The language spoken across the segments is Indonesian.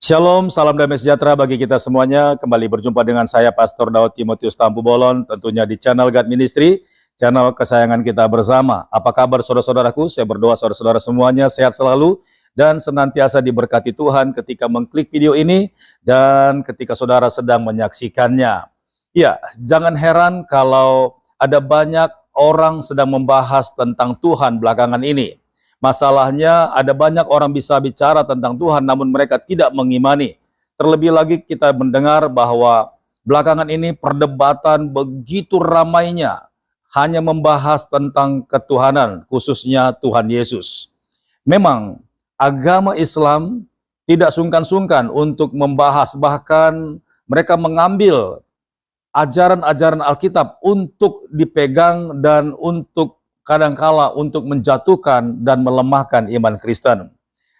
Shalom, salam damai sejahtera bagi kita semuanya. Kembali berjumpa dengan saya, Pastor Daud Timotius Tampu Bolon, tentunya di channel God Ministry, channel kesayangan kita bersama. Apa kabar saudara-saudaraku? Saya berdoa saudara-saudara semuanya sehat selalu dan senantiasa diberkati Tuhan ketika mengklik video ini dan ketika saudara sedang menyaksikannya. Ya, jangan heran kalau ada banyak orang sedang membahas tentang Tuhan belakangan ini. Masalahnya ada banyak orang bisa bicara tentang Tuhan namun mereka tidak mengimani. Terlebih lagi kita mendengar bahwa belakangan ini perdebatan begitu ramainya hanya membahas tentang ketuhanan, khususnya Tuhan Yesus. Memang agama Islam tidak sungkan-sungkan untuk membahas, bahkan mereka mengambil ajaran-ajaran Alkitab untuk dipegang dan untuk kadangkala untuk menjatuhkan dan melemahkan iman Kristen.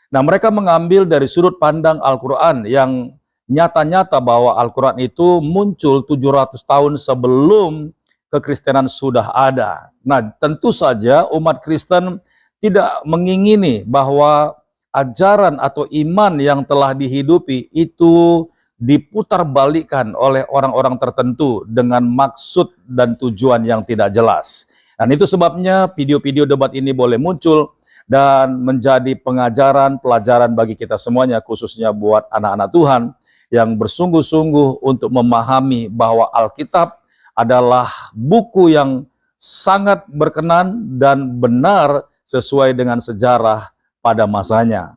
Nah, mereka mengambil dari sudut pandang Al-Quran yang nyata-nyata bahwa Al-Quran itu muncul 700 tahun sebelum kekristenan sudah ada. Nah, tentu saja umat Kristen tidak mengingini bahwa ajaran atau iman yang telah dihidupi itu diputarbalikkan oleh orang-orang tertentu dengan maksud dan tujuan yang tidak jelas. Dan itu sebabnya video-video debat ini boleh muncul dan menjadi pengajaran, pelajaran bagi kita semuanya, khususnya buat anak-anak Tuhan yang bersungguh-sungguh untuk memahami bahwa Alkitab adalah buku yang sangat berkenan dan benar sesuai dengan sejarah pada masanya.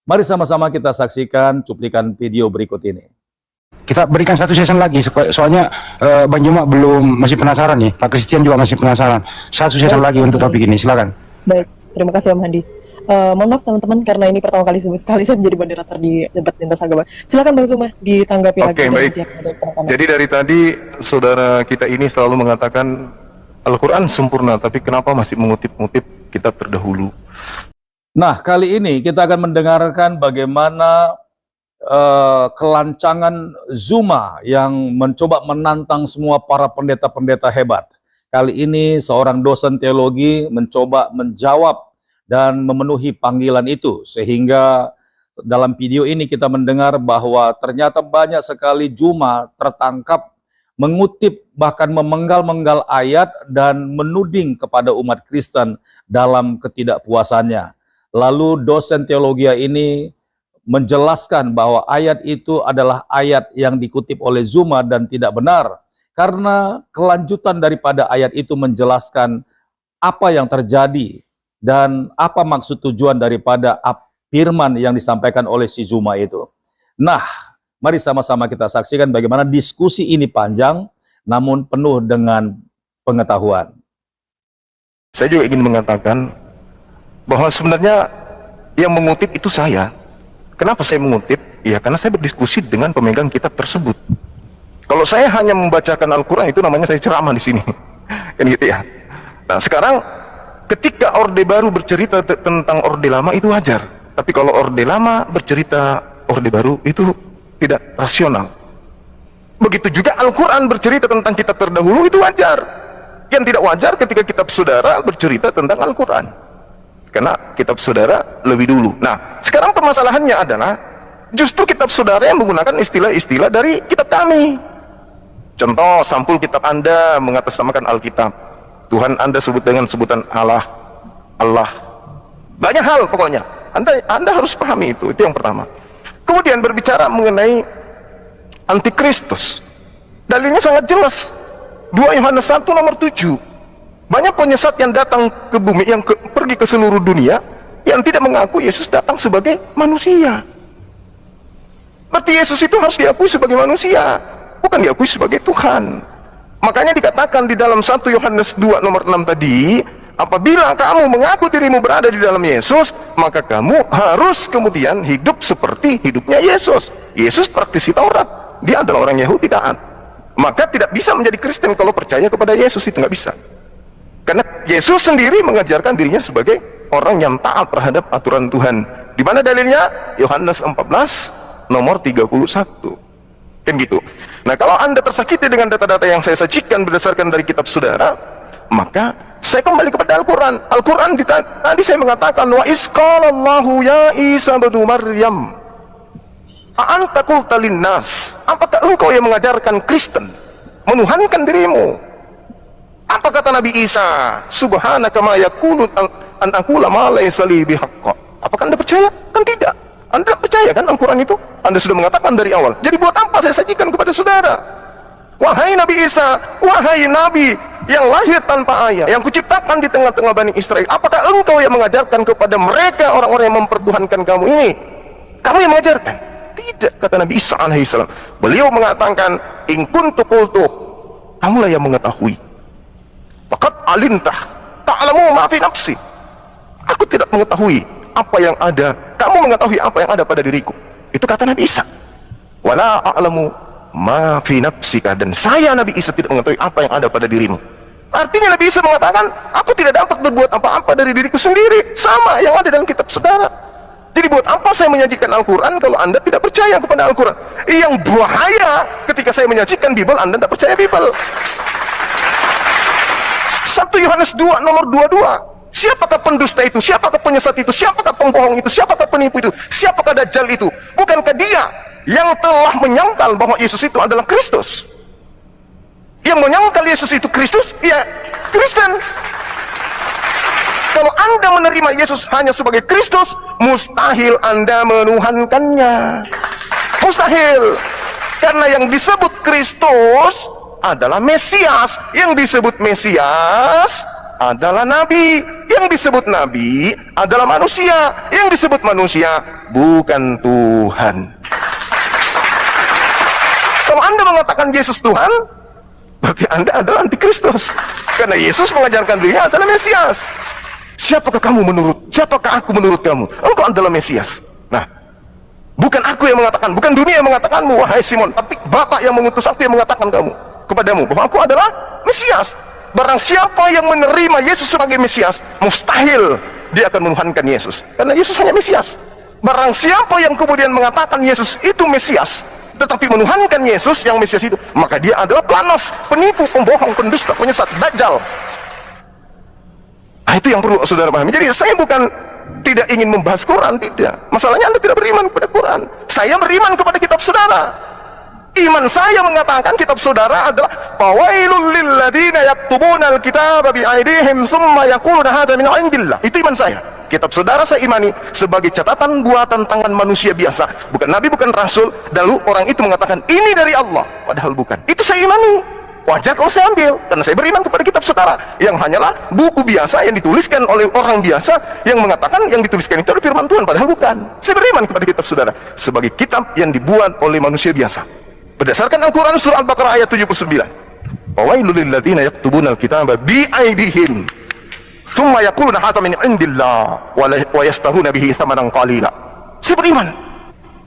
Mari sama-sama kita saksikan cuplikan video berikut ini. Kita berikan satu season lagi, soalnya Bang Juma masih penasaran nih, Pak Christian juga masih penasaran. Satu season lagi untuk topik ini, silakan. Baik, terima kasih Om Handi. Mohon maaf teman-teman, karena ini pertama kali saya menjadi moderator di debat lintas agama. Silakan Bang Zuma ditanggapi lagi. Oke, baik. Jadi dari tadi saudara kita ini selalu mengatakan Al-Quran sempurna, tapi kenapa masih mengutip-ngutip kitab terdahulu? Nah, kali ini kita akan mendengarkan bagaimana kelancangan Zuma yang mencoba menantang semua para pendeta-pendeta hebat. Kali ini seorang dosen teologi mencoba menjawab dan memenuhi panggilan itu, sehingga dalam video ini kita mendengar bahwa ternyata banyak sekali Zuma tertangkap mengutip bahkan memenggal-menggal ayat dan menuding kepada umat Kristen dalam ketidakpuasannya. Lalu dosen teologi ini menjelaskan bahwa ayat itu adalah ayat yang dikutip oleh Zuma dan tidak benar, karena kelanjutan daripada ayat itu menjelaskan apa yang terjadi dan apa maksud tujuan daripada firman yang disampaikan oleh si Zuma itu. Nah, mari sama-sama kita saksikan bagaimana diskusi ini panjang namun penuh dengan pengetahuan. Saya juga ingin mengatakan bahwa sebenarnya yang mengutip itu saya. Kenapa saya mengutip? Ya karena saya berdiskusi dengan pemegang kitab tersebut. Kalau saya hanya membacakan Al-Quran, itu namanya saya ceramah di sini. Kan gitu ya. Nah sekarang ketika Orde Baru bercerita tentang Orde Lama itu wajar. Tapi kalau Orde Lama bercerita Orde Baru itu tidak rasional. Begitu juga Al-Quran bercerita tentang kitab terdahulu itu wajar. Yang tidak wajar ketika kitab saudara bercerita tentang Al-Quran. Karena kitab saudara lebih dulu. Nah, sekarang permasalahannya adalah justru kitab saudara yang menggunakan istilah-istilah dari kitab kami. Contoh, sampul kitab Anda mengatasnamakan Alkitab. Tuhan Anda sebut dengan sebutan Allah. Banyak hal pokoknya. Anda harus pahami itu yang pertama. Kemudian berbicara mengenai Antikristus. Dalilnya sangat jelas. 2 Yohanes 1 nomor 7. Banyak penyesat yang datang ke bumi, yang pergi ke seluruh dunia, yang tidak mengaku Yesus datang sebagai manusia. Berarti Yesus itu harus diakui sebagai manusia, bukan diakui sebagai Tuhan. Makanya dikatakan di dalam 1 Yohanes 2 nomor 6 tadi, apabila kamu mengaku dirimu berada di dalam Yesus, maka kamu harus kemudian hidup seperti hidupnya Yesus. Yesus praktisi Taurat, dia adalah orang Yahudi taat. Maka tidak bisa menjadi Kristen kalau percaya kepada Yesus, itu nggak bisa. Karena Yesus sendiri mengajarkan dirinya sebagai orang yang taat terhadap aturan Tuhan. Di mana dalilnya? Yohanes 14 nomor 31. Kan gitu. Nah, kalau Anda tersakiti dengan data-data yang saya sajikan berdasarkan dari kitab saudara, maka saya kembali kepada Al-Quran. Al-Quran tadi saya mengatakan wa isqalallahu ya Isa ibnu Maryam A'anta qulta linnas, apakah engkau yang mengajarkan Kristen menuhankan dirimu? Apa kata Nabi Isa? Subhanaka ma yakunu an aqula ma laysa li bihaqqa. Apakah Anda percaya? Kan tidak. Anda percaya kan Al-Quran itu? Anda sudah mengatakan dari awal. Jadi buat apa saya sajikan kepada saudara? Wahai Nabi Isa, wahai Nabi yang lahir tanpa ayah, yang kuciptakan di tengah-tengah Bani Israel, apakah engkau yang mengajarkan kepada mereka orang-orang yang mempertuhankan kamu ini? Kamu yang mengajarkan? Tidak, kata Nabi Isa alaihissalam. Beliau mengatakan, in kuntu qultu, kamulah yang mengetahui. Faqad alintah ta'lamu ma fi nafsi. Aku tidak mengetahui apa yang ada, kamu mengetahui apa yang ada pada diriku. Itu kata Nabi Isa. Wala a'lamu ma fi nafsika, dan saya Nabi Isa tidak mengetahui apa yang ada pada dirimu. Artinya Nabi Isa mengatakan, aku tidak dapat berbuat apa-apa dari diriku sendiri, sama yang ada dalam kitab saudara. Jadi buat apa saya menyajikan Al-Quran kalau Anda tidak percaya kepada Al-Quran? Yang bahaya ketika saya menyajikan Bible, Anda tidak percaya Bible. 1 Yohanes 2 nomor 22. Siapakah pendusta itu? Siapakah penyesat itu? Siapakah pembohong itu? Siapakah penipu itu? Siapakah Dajjal itu? Bukankah dia yang telah menyangkal bahwa Yesus itu adalah Kristus? Yang menyangkal Yesus itu Kristus, ya Kristen. Kalau Anda menerima Yesus hanya sebagai Kristus, mustahil Anda menuhankannya. Mustahil. Karena yang disebut Kristus adalah Mesias. Yang disebut Mesias adalah Nabi. Yang disebut Nabi adalah manusia. Yang disebut manusia bukan Tuhan. Kalau Anda mengatakan Yesus Tuhan, berarti Anda adalah antikristus. Karena Yesus mengajarkan dirinya adalah Mesias. Siapakah kamu menurut? Siapakah aku menurut kamu? Engkau adalah Mesias. Nah, bukan aku yang mengatakan, bukan dunia yang mengatakanmu, wahai Simon, tapi Bapa yang mengutus aku yang mengatakan kepadamu bahwa aku adalah Mesias. Barang siapa yang menerima Yesus sebagai Mesias, mustahil dia akan menuhankan Yesus, karena Yesus hanya Mesias. Barang siapa yang kemudian mengatakan Yesus itu Mesias, tetapi menuhankan Yesus yang Mesias itu, maka dia adalah planos, penipu, pembohong, pendusta, penyesat, Dajjal. Nah, itu yang perlu saudara pahami. Jadi saya bukan tidak ingin membahas Quran, tidak. Masalahnya Anda tidak beriman kepada Quran. Saya beriman kepada kitab saudara. Iman saya mengatakan kitab saudara adalah fawailul lil ladzina yaktubuna alkitaba bi aydihim tsumma yaquluna hadza min indillah. Itu iman saya. Kitab saudara saya imani sebagai catatan buatan tangan manusia biasa, bukan nabi, bukan rasul. Lalu orang itu mengatakan ini dari Allah, padahal bukan. Itu saya imani. Wajar kalau saya ambil, karena saya beriman kepada kitab saudara yang hanyalah buku biasa yang dituliskan oleh orang biasa yang mengatakan yang dituliskan itu adalah firman Tuhan, padahal bukan. Saya beriman kepada kitab saudara sebagai kitab yang dibuat oleh manusia biasa berdasarkan Al-Quran surah Al-Baqarah ayat 79. Fawailul lil ladzina yaktubuna al-kitaba bi aydihim tsumma yaquluna hadza min indillah wa yastahuna bihi thamanan qalila. Saya beriman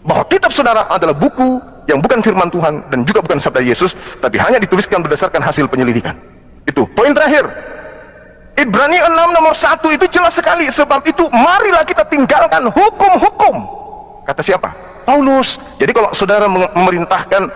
bahwa kitab saudara adalah buku yang bukan firman Tuhan dan juga bukan sabda Yesus, tapi hanya dituliskan berdasarkan hasil penyelidikan. Itu poin terakhir. Ibrani 6 nomor 1 itu jelas sekali. Sebab itu marilah kita tinggalkan hukum-hukum. Kata siapa? Paulus. Jadi kalau saudara memerintahkan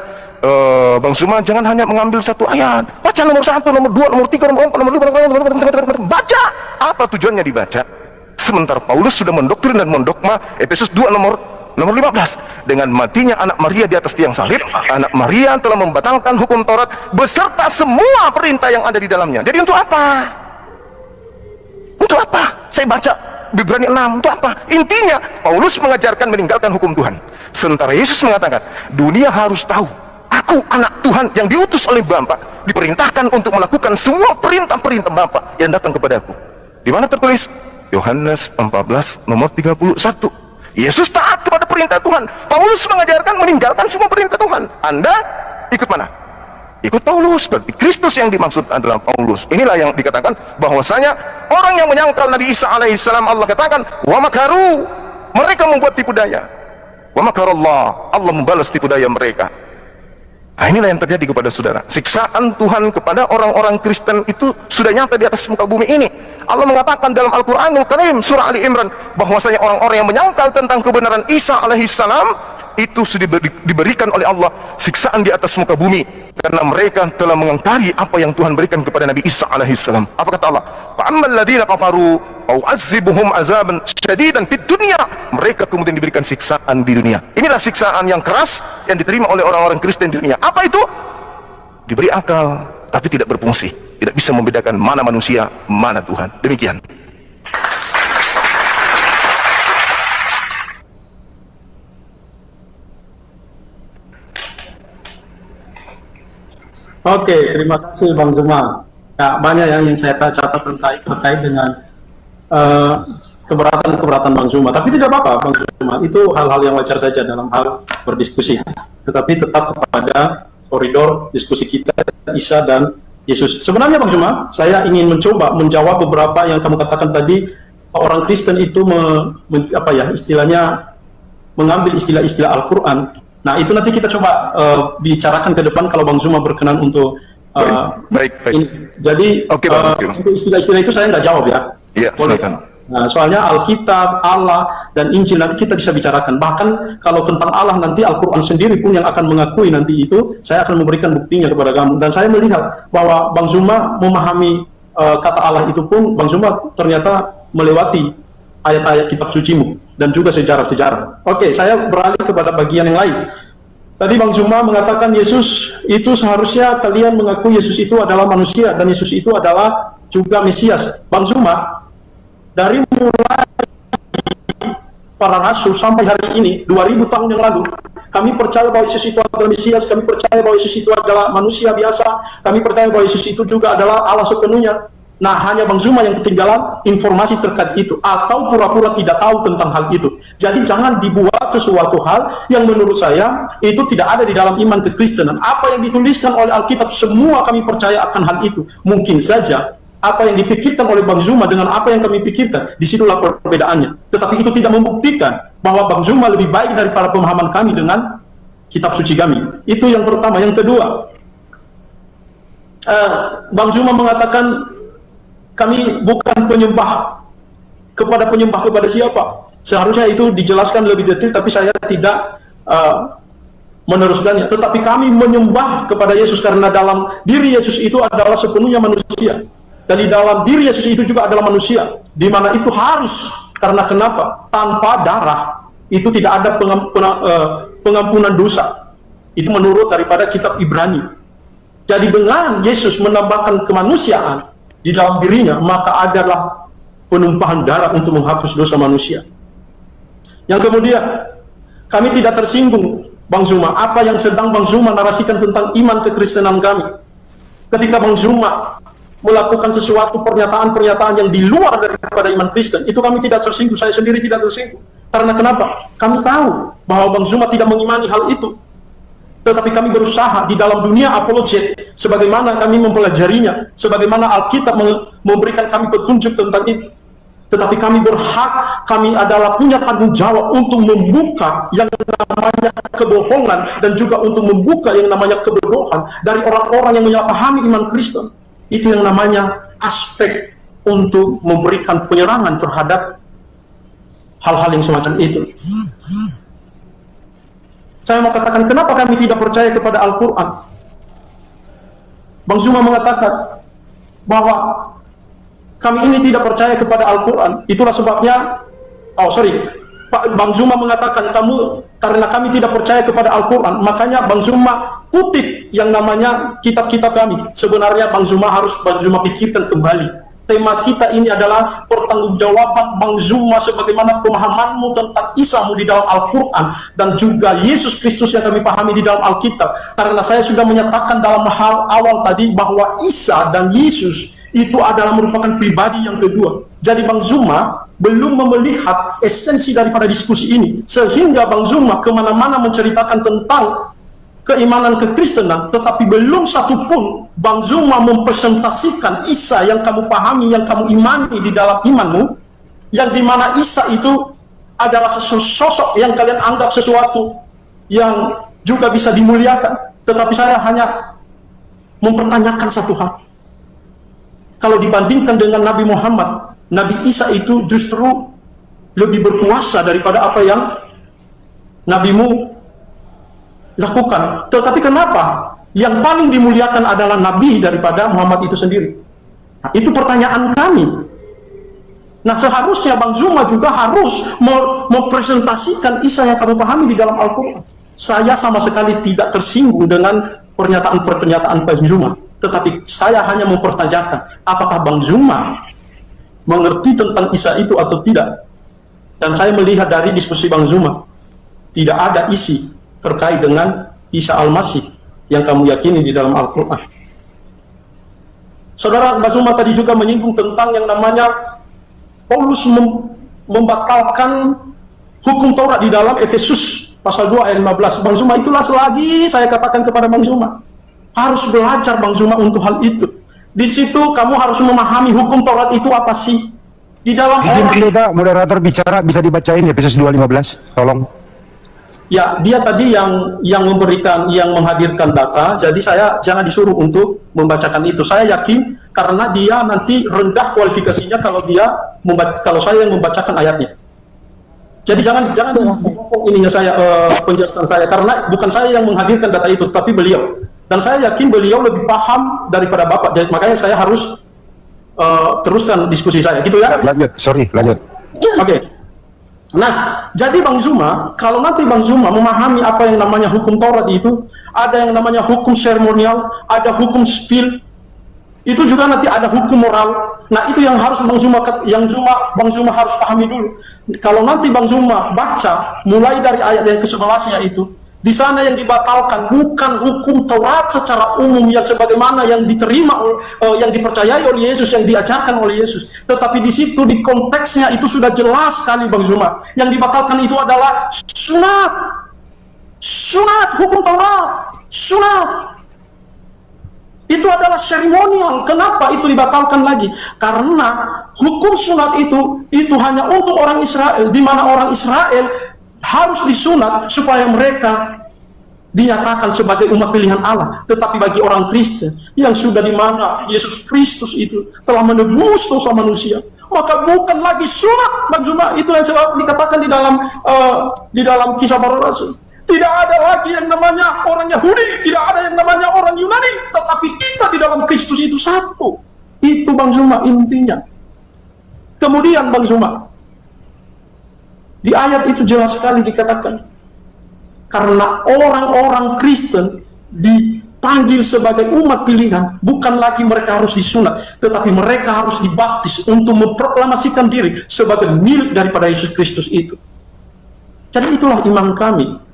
Bang Suma, jangan hanya mengambil satu ayat, baca nomor 1, nomor 2, nomor 3, nomor 4, nomor 5, baca. Apa tujuannya dibaca? Sementara Paulus sudah mendoktrin dan mendogma. Efesus 2 nomor 15, dengan matinya anak Maria di atas tiang salib, anak Maria telah membatalkan hukum Taurat beserta semua perintah yang ada di dalamnya. Jadi untuk apa? Untuk apa? Saya baca Ibrani 6, untuk apa? Intinya Paulus mengajarkan meninggalkan hukum Tuhan. Sementara Yesus mengatakan dunia harus tahu aku anak Tuhan yang diutus oleh Bapa, diperintahkan untuk melakukan semua perintah-perintah Bapa yang datang kepadaku. Di mana tertulis? Yohanes 14 nomor 31. Yesus taat kepada perintah Tuhan. Paulus mengajarkan meninggalkan semua perintah Tuhan. Anda ikut mana? Ikut Paulus. Berarti Kristus yang dimaksud adalah Paulus. Inilah yang dikatakan bahwasanya orang yang menyangkal Nabi Isa alaihissalam, Allah katakan wa makaru, mereka membuat tipu daya. Wa makarallah, Allah membalas tipu daya mereka. Nah, inilah yang terjadi kepada saudara. Siksaan Tuhan kepada orang-orang Kristen itu sudah nyata di atas muka bumi ini. Allah mengatakan dalam Al-Quranul Karim surah Ali Imran bahwasanya orang-orang yang menyangkal tentang kebenaran Isa alaihissalam, itu sudah diberikan oleh Allah siksaan di atas muka bumi karena mereka telah mengingkari apa yang Tuhan berikan kepada Nabi Isa alaihissalam. Apa kata Allah? Fa'ammal ladzina kafaru au'azibuhum azaban syadidan fid dunya. Mereka kemudian diberikan siksaan di dunia. Inilah siksaan yang keras yang diterima oleh orang-orang Kristen di dunia. Apa itu? Diberi akal tapi tidak berfungsi, tidak bisa membedakan mana manusia, mana Tuhan. Demikian. Oke, terima kasih Bang Zuma. Ya, banyak yang saya catat terkait dengan keberatan Bang Zuma. Tapi tidak apa-apa Bang Zuma, itu hal-hal yang wajar saja dalam hal berdiskusi. Tetapi tetap kepada koridor diskusi kita, Isa dan Yesus. Sebenarnya Bang Zuma, saya ingin mencoba menjawab beberapa yang kamu katakan tadi. Orang Kristen itu istilahnya mengambil istilah-istilah Al-Quran. Nah, itu nanti kita coba bicarakan ke depan kalau Bang Zuma berkenan untuk baik. ini. Jadi istilah-istilah itu saya nggak jawab ya. Iya, silakan. Nah, soalnya Alkitab, Allah, dan Injil nanti kita bisa bicarakan. Bahkan kalau tentang Allah nanti Al-Quran sendiri pun yang akan mengakui nanti itu, saya akan memberikan buktinya kepada kamu. Dan saya melihat bahwa Bang Zuma memahami kata Allah itu pun, Bang Zuma ternyata melewati ayat-ayat kitab sucimu dan juga sejarah-sejarah. Oke, saya beralih kepada bagian yang lain. Tadi Bang Zuma mengatakan Yesus itu seharusnya kalian mengakui Yesus itu adalah manusia dan Yesus itu adalah juga Mesias. Bang Zuma, dari mulai para rasul sampai hari ini 2000 tahun yang lalu, kami percaya bahwa Yesus itu adalah Mesias, kami percaya bahwa Yesus itu adalah manusia biasa, kami percaya bahwa Yesus itu juga adalah Allah sepenuhnya. Nah, hanya Bang Zuma yang ketinggalan informasi terkait itu atau pura-pura tidak tahu tentang hal itu. Jadi jangan dibuat sesuatu hal yang menurut saya itu tidak ada di dalam iman kekristenan. Apa yang dituliskan oleh Alkitab semua kami percaya akan hal itu. Mungkin saja apa yang dipikirkan oleh Bang Zuma dengan apa yang kami pikirkan, disitulah perbedaannya. Tetapi itu tidak membuktikan bahwa Bang Zuma lebih baik daripada pemahaman kami dengan kitab suci kami. Itu yang pertama. Yang kedua, Bang Zuma mengatakan kami bukan penyembah kepada siapa. Seharusnya itu dijelaskan lebih detail, tapi saya tidak meneruskannya. Tetapi kami menyembah kepada Yesus karena dalam diri Yesus itu adalah sepenuhnya manusia. Dan di dalam diri Yesus itu juga adalah manusia. Di mana itu harus, karena kenapa? Tanpa darah itu tidak ada pengampunan dosa. Itu menurut daripada kitab Ibrani. Jadi dengan Yesus menambahkan kemanusiaan di dalam dirinya, maka adalah penumpahan darah untuk menghapus dosa manusia. Yang kemudian, kami tidak tersinggung, Bang Zuma, apa yang sedang Bang Zuma narasikan tentang iman kekristenan kami. Ketika Bang Zuma melakukan sesuatu pernyataan-pernyataan yang di luar daripada iman Kristen, itu kami tidak tersinggung, saya sendiri tidak tersinggung. Karena kenapa? Kami tahu bahwa Bang Zuma tidak mengimani hal itu. Tetapi kami berusaha di dalam dunia apologet, sebagaimana kami mempelajarinya, sebagaimana Alkitab memberikan kami petunjuk tentang itu. Tetapi kami berhak, kami adalah punya tanggung jawab untuk membuka yang namanya kebohongan dan juga untuk membuka yang namanya kebodohan dari orang-orang yang menyalahpahami iman Kristen. Itu yang namanya aspek untuk memberikan penyerangan terhadap hal-hal yang semacam itu. Saya mau katakan, kenapa kami tidak percaya kepada Al-Quran? Bang Zuma mengatakan bahwa kami ini tidak percaya kepada Al-Quran. Itulah sebabnya, Bang Zuma mengatakan, karena kami tidak percaya kepada Al-Quran, makanya Bang Zuma kutip yang namanya kitab-kitab kami. Sebenarnya Bang Zuma pikirkan kembali. Tema kita ini adalah pertanggungjawaban Bang Zuma sebagaimana pemahamanmu tentang Isa di dalam Al-Quran dan juga Yesus Kristus yang kami pahami di dalam Alkitab. Karena saya sudah menyatakan dalam hal awal tadi bahwa Isa dan Yesus itu adalah merupakan pribadi yang kedua. Jadi Bang Zuma belum melihat esensi daripada diskusi ini, sehingga Bang Zuma kemana-mana menceritakan tentang keimanan kekristenan, tetapi belum satupun Bang Zuma mempresentasikan Isa yang kamu pahami, yang kamu imani di dalam imanmu, yang dimana Isa itu adalah sosok yang kalian anggap sesuatu yang juga bisa dimuliakan. Tetapi saya hanya mempertanyakan satu hal. Kalau dibandingkan dengan Nabi Muhammad, Nabi Isa itu justru lebih berkuasa daripada apa yang nabimu lakukan. Tetapi kenapa yang paling dimuliakan adalah Nabi daripada Muhammad itu sendiri? Nah, itu pertanyaan kami. Nah, seharusnya Bang Zuma juga harus mempresentasikan Isa yang kamu pahami di dalam Al-Quran. Saya sama sekali tidak tersinggung dengan pernyataan Bang Zuma, tetapi saya hanya mempertanyakan apakah Bang Zuma mengerti tentang Isa itu atau tidak. Dan saya melihat dari diskusi Bang Zuma, tidak ada isi terkait dengan Isa Al-Masih yang kamu yakini di dalam Al-Quran. Saudara Bang Zuma tadi juga menyinggung tentang yang namanya Paulus membatalkan hukum Taurat di dalam Efesus pasal 2 ayat 15. Bang Zuma, itulah selagi saya katakan kepada Bang Zuma, harus belajar Bang Zuma untuk hal itu. Di situ kamu harus memahami hukum Taurat itu apa sih. Di dalam Izin kita moderator bicara, bisa dibacain Efesus 2:15, tolong. Ya, dia tadi yang menghadirkan data, jadi saya jangan disuruh untuk membacakan itu. Saya yakin karena dia nanti rendah kualifikasinya kalau saya yang membacakan ayatnya. Jadi jangan ininya saya penjelasan saya, karena bukan saya yang menghadirkan data itu, tapi beliau. Dan saya yakin beliau lebih paham daripada Bapak. Jadi makanya saya harus teruskan diskusi saya, gitu ya. Lanjut. Oke. Nah, jadi Bang Zuma, kalau nanti Bang Zuma memahami apa yang namanya hukum Taurat itu, ada yang namanya hukum seremonial, ada hukum spil, itu juga nanti ada hukum moral. Nah, itu yang harus Bang Zuma harus pahami dulu. Kalau nanti Bang Zuma baca mulai dari ayat yang ke-11-nya itu, di sana yang dibatalkan bukan hukum Taurat secara umum yang sebagaimana yang diterima, yang dipercayai oleh Yesus, yang diajarkan oleh Yesus. Tetapi di situ, di konteksnya itu sudah jelas sekali Bang Zuma. Yang dibatalkan itu adalah sunat hukum Taurat. Sunat. Itu adalah seremonial. Kenapa itu dibatalkan lagi? Karena hukum sunat itu hanya untuk orang Israel, di mana orang Israel harus disunat supaya mereka dinyatakan sebagai umat pilihan Allah. Tetapi bagi orang Kristen yang sudah di mana Yesus Kristus itu telah menebus dosa manusia, maka bukan lagi sunat Bang Zuma. Itu yang selalu dikatakan di dalam Kisah Para Rasul. Tidak ada lagi yang namanya orang Yahudi, tidak ada yang namanya orang Yunani, tetapi kita di dalam Kristus itu satu. Itu Bang Zuma intinya. Kemudian Bang Zuma, di ayat itu jelas sekali dikatakan, karena orang-orang Kristen dipanggil sebagai umat pilihan, bukan lagi mereka harus disunat, tetapi mereka harus dibaptis untuk memproklamasikan diri sebagai milik daripada Yesus Kristus itu. Jadi itulah iman kami.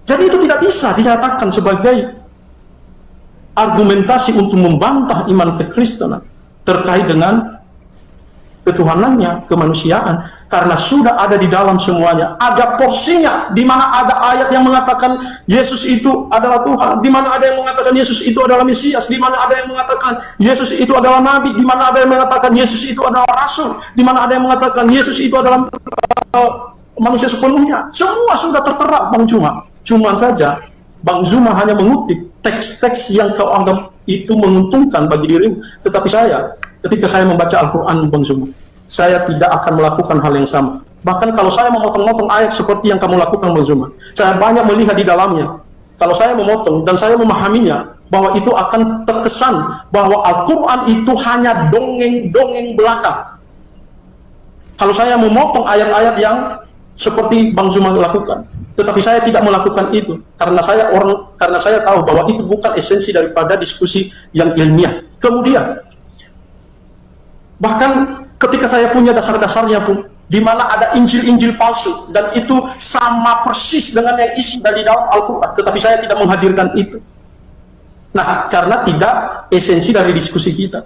Jadi itu tidak bisa dinyatakan sebagai argumentasi untuk membantah iman kekristenan terkait dengan ketuhanannya, kemanusiaan, karena sudah ada di dalam semuanya. Ada porsinya, di mana ada ayat yang mengatakan Yesus itu adalah Tuhan, di mana ada yang mengatakan Yesus itu adalah Mesias, di mana ada yang mengatakan Yesus itu adalah Nabi, di mana ada yang mengatakan Yesus itu adalah Rasul, di mana ada yang mengatakan Yesus itu adalah manusia sepenuhnya. Semua sudah tertera Bang Zuma. Cuman saja Bang Zuma hanya mengutip teks-teks yang kau anggap itu menguntungkan bagi dirimu. Tetapi saya, ketika saya membaca Al-Quran Bang Zuma, saya tidak akan melakukan hal yang sama. Bahkan kalau saya memotong-motong ayat seperti yang kamu lakukan Bang Zuma, saya banyak melihat di dalamnya. Kalau saya memotong dan saya memahaminya, bahwa itu akan terkesan bahwa Al-Quran itu hanya dongeng-dongeng belaka. Kalau saya memotong ayat-ayat yang seperti Bang Zuma lakukan, tetapi saya tidak melakukan itu karena saya tahu bahwa itu bukan esensi daripada diskusi yang ilmiah. Kemudian bahkan ketika saya punya dasar-dasarnya pun, di mana ada Injil-Injil palsu dan itu sama persis dengan yang isi dari dalam Al-Quran, tetapi saya tidak menghadirkan itu. Nah, karena tidak esensi dari diskusi kita.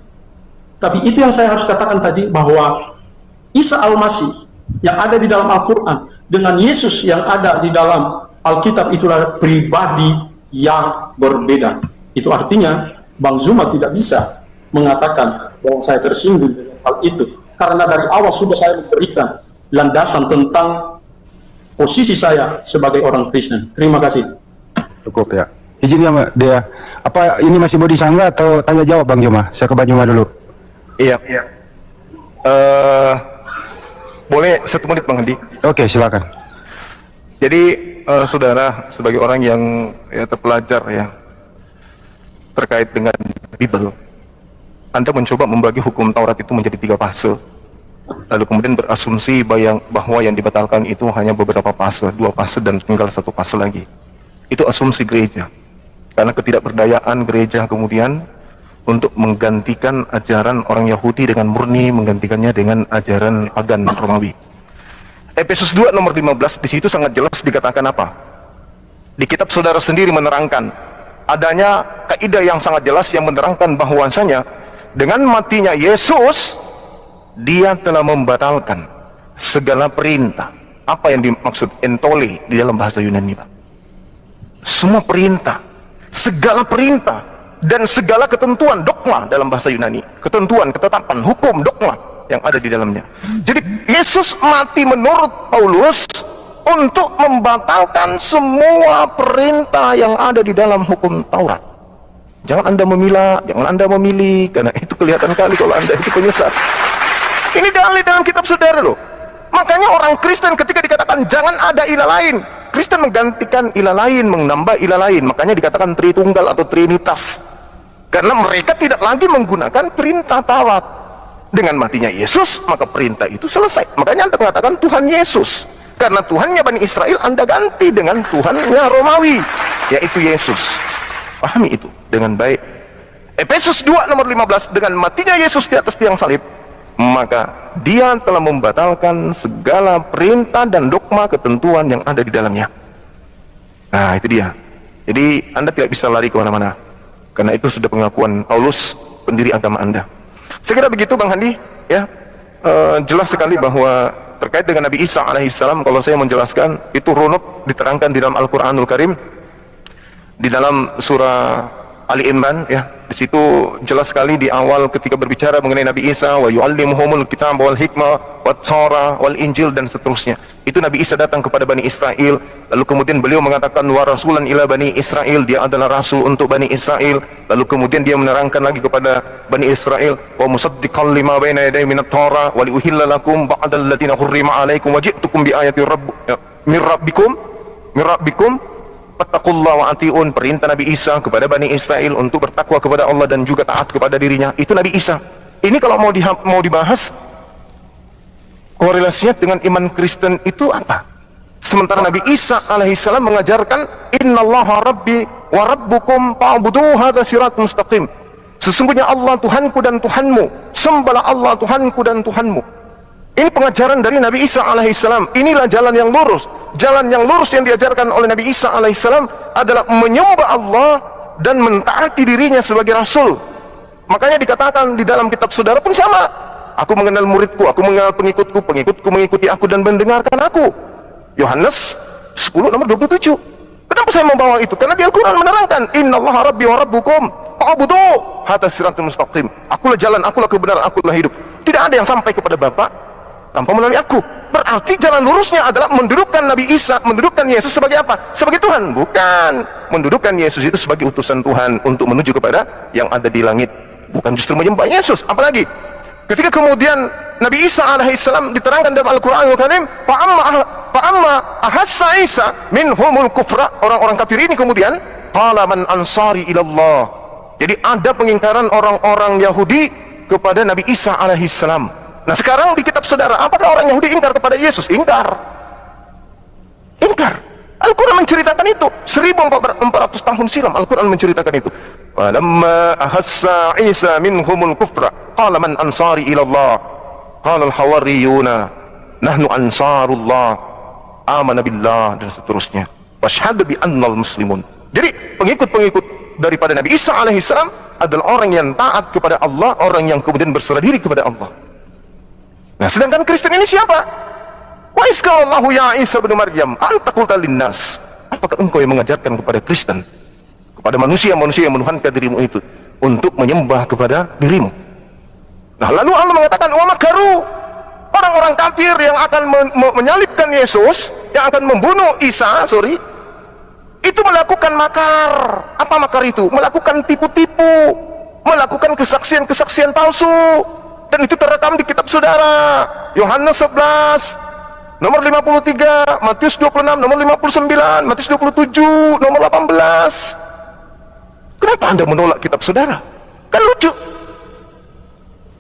Tapi itu yang saya harus katakan tadi, bahwa Isa Al-Masih yang ada di dalam Al-Quran dengan Yesus yang ada di dalam Alkitab itulah pribadi yang berbeda. Itu artinya Bang Zuma tidak bisa mengatakan bahwa saya tersinggung dengan hal itu, karena dari awal sudah saya memberikan landasan tentang posisi saya sebagai orang Kristen. Terima kasih. Cukup ya. Izin ya Mbak Dea, apa ini masih mau disanggah atau tanya jawab Bang Zuma? Saya ke Bang Zuma dulu. Iya. Boleh 1 menit Bang Hadi? Oke, silakan. Jadi saudara, sebagai orang yang terpelajar ya terkait dengan Bible, Anda mencoba membagi hukum Taurat itu menjadi 3 fase, lalu kemudian berasumsi bahwa yang dibatalkan itu hanya beberapa fase, 2 fase dan tinggal 1 fase lagi. Itu asumsi gereja, karena ketidakberdayaan gereja kemudian untuk menggantikan ajaran orang Yahudi dengan murni menggantikannya dengan ajaran pagan Romawi. Efesus 2 nomor 15 di situ sangat jelas dikatakan apa? Di kitab saudara sendiri menerangkan adanya kaidah yang sangat jelas yang menerangkan bahwasanya dengan matinya Yesus dia telah membatalkan segala perintah. Apa yang dimaksud entole di dalam bahasa Yunani, Pak? Semua perintah, segala perintah dan segala ketentuan, dogma dalam bahasa Yunani, ketentuan, ketetapan, hukum, dogma yang ada di dalamnya. Jadi Yesus mati menurut Paulus untuk membatalkan semua perintah yang ada di dalam hukum Taurat. Jangan Anda memilah, jangan Anda memilih, karena itu kelihatan kali kalau Anda itu penyesat. Ini dalil dalam kitab saudara loh. Makanya orang Kristen ketika dikatakan jangan ada ilah lain, Kristen menggantikan ilah lain, menambah ilah lain. Makanya dikatakan Tritunggal atau Trinitas, karena mereka tidak lagi menggunakan perintah Taurat. Dengan matinya Yesus, maka perintah itu selesai. Makanya Anda mengatakan Tuhan Yesus, karena Tuhannya Bani Israel Anda ganti dengan Tuhannya Romawi, yaitu Yesus. Pahami itu dengan baik. Efesus 2 nomor 15, dengan matinya Yesus di atas tiang salib, maka dia telah membatalkan segala perintah dan dogma ketentuan yang ada di dalamnya. Nah, itu dia. Jadi Anda tidak bisa lari kemana-mana, karena itu sudah pengakuan Paulus, pendiri agama Anda. Saya kira begitu Bang Handi ya. Jelas sekali bahwa terkait dengan Nabi Isa alaihissalam, kalau saya menjelaskan itu runut diterangkan di dalam Al-Quranul Karim, di dalam surah Ali Imran ya. Di situ jelas sekali di awal ketika berbicara mengenai Nabi Isa, wa yu'allimuhumul kitab wal hikmah wat Taurat wal Injil dan seterusnya. Itu Nabi Isa datang kepada Bani Israel, lalu kemudian beliau mengatakan wa rasulan ila Bani Israel, dia adalah rasul untuk Bani Israel. Lalu kemudian dia menerangkan lagi kepada Bani Israel, wa musaddiqan lima baina yaday minat Taurat wa liuhilla lakum ba'dal ladzina hurrima 'alaikum wa ji'tukum bi ayati min rabbikum fattaqullaha wa ati'un. Perintah Nabi Isa kepada Bani Israel untuk bertakwa kepada Allah dan juga taat kepada dirinya. Itu Nabi Isa. Ini kalau mau dibahas korelasinya dengan iman Kristen itu apa? Sementara Nabi Isa alaihissalam mengajarkan innallaha rabbi wa rabbukum fa'buduhu hadza siratun mustaqim. Sesungguhnya Allah Tuhanku dan Tuhanmu, sembahlah Allah Tuhanku dan Tuhanmu. Ini pengajaran dari Nabi Isa alaihissalam. Inilah jalan yang lurus. Jalan yang lurus yang diajarkan oleh Nabi Isa alaihissalam adalah menyembah Allah dan mentaati dirinya sebagai Rasul. Makanya dikatakan di dalam kitab saudara pun sama. Aku mengenal muridku, aku mengenal pengikutku, pengikutku mengikuti aku dan mendengarkan aku. Yohanes 10 nomor 27. Kenapa saya membawa itu? Karena di Al-Quran menerangkan innallaha rabbi wa rabbukum fa'budu hadza siratal mustaqim. Akulah jalan, akulah kebenaran, akulah hidup. Tidak ada yang sampai kepada Bapa tanpa melalui aku. Berarti jalan lurusnya adalah mendudukkan Nabi Isa, mendudukkan Yesus sebagai apa? Sebagai Tuhan? Bukan. Mendudukkan Yesus itu sebagai utusan Tuhan untuk menuju kepada yang ada di langit. Bukan justru menyembah Yesus. Apalagi ketika kemudian Nabi Isa alaihissalam diterangkan dalam Al-Quranul Karim, fa'amma ahassa Isa minhumul kufra, orang-orang kafir ini kemudian qala man ansari ilallah. Jadi ada pengingkaran orang-orang Yahudi kepada Nabi Isa alaihissalam. Nah sekarang di kitab saudara, apakah orang Yahudi ingkar kepada Yesus? Ingkar. Al-Quran menceritakan itu 1400 tahun silam. Al-Quran menceritakan itu. Walamma ahassa Isa minhumul kufra qala man ansari ilallah qala al-hawariyuna nahnu ansarullah amana billah dan seterusnya washhadu bi annal muslimun. Jadi pengikut-pengikut daripada Nabi Isa alaihissalam adalah orang yang taat kepada Allah, orang yang kemudian berserah diri kepada Allah. Nah, sedangkan Kristen ini siapa? Wa isqalallahu ya Isa bin Maryam anta qulta linnas. Apakah engkau yang mengajarkan kepada Kristen, kepada manusia-manusia yang menuhankan dirimu itu untuk menyembah kepada dirimu? Nah, lalu Allah mengatakan wa makaru, orang-orang kafir yang akan menyalibkan Yesus, yang akan membunuh Isa, itu melakukan makar. Apa makar itu? Melakukan tipu-tipu, melakukan kesaksian-kesaksian palsu. Dan itu terekam di kitab saudara Yohanes 11 nomor 53, Matius 26, nomor 59, Matius 27, nomor 18. Kenapa Anda menolak kitab saudara? Kan lucu.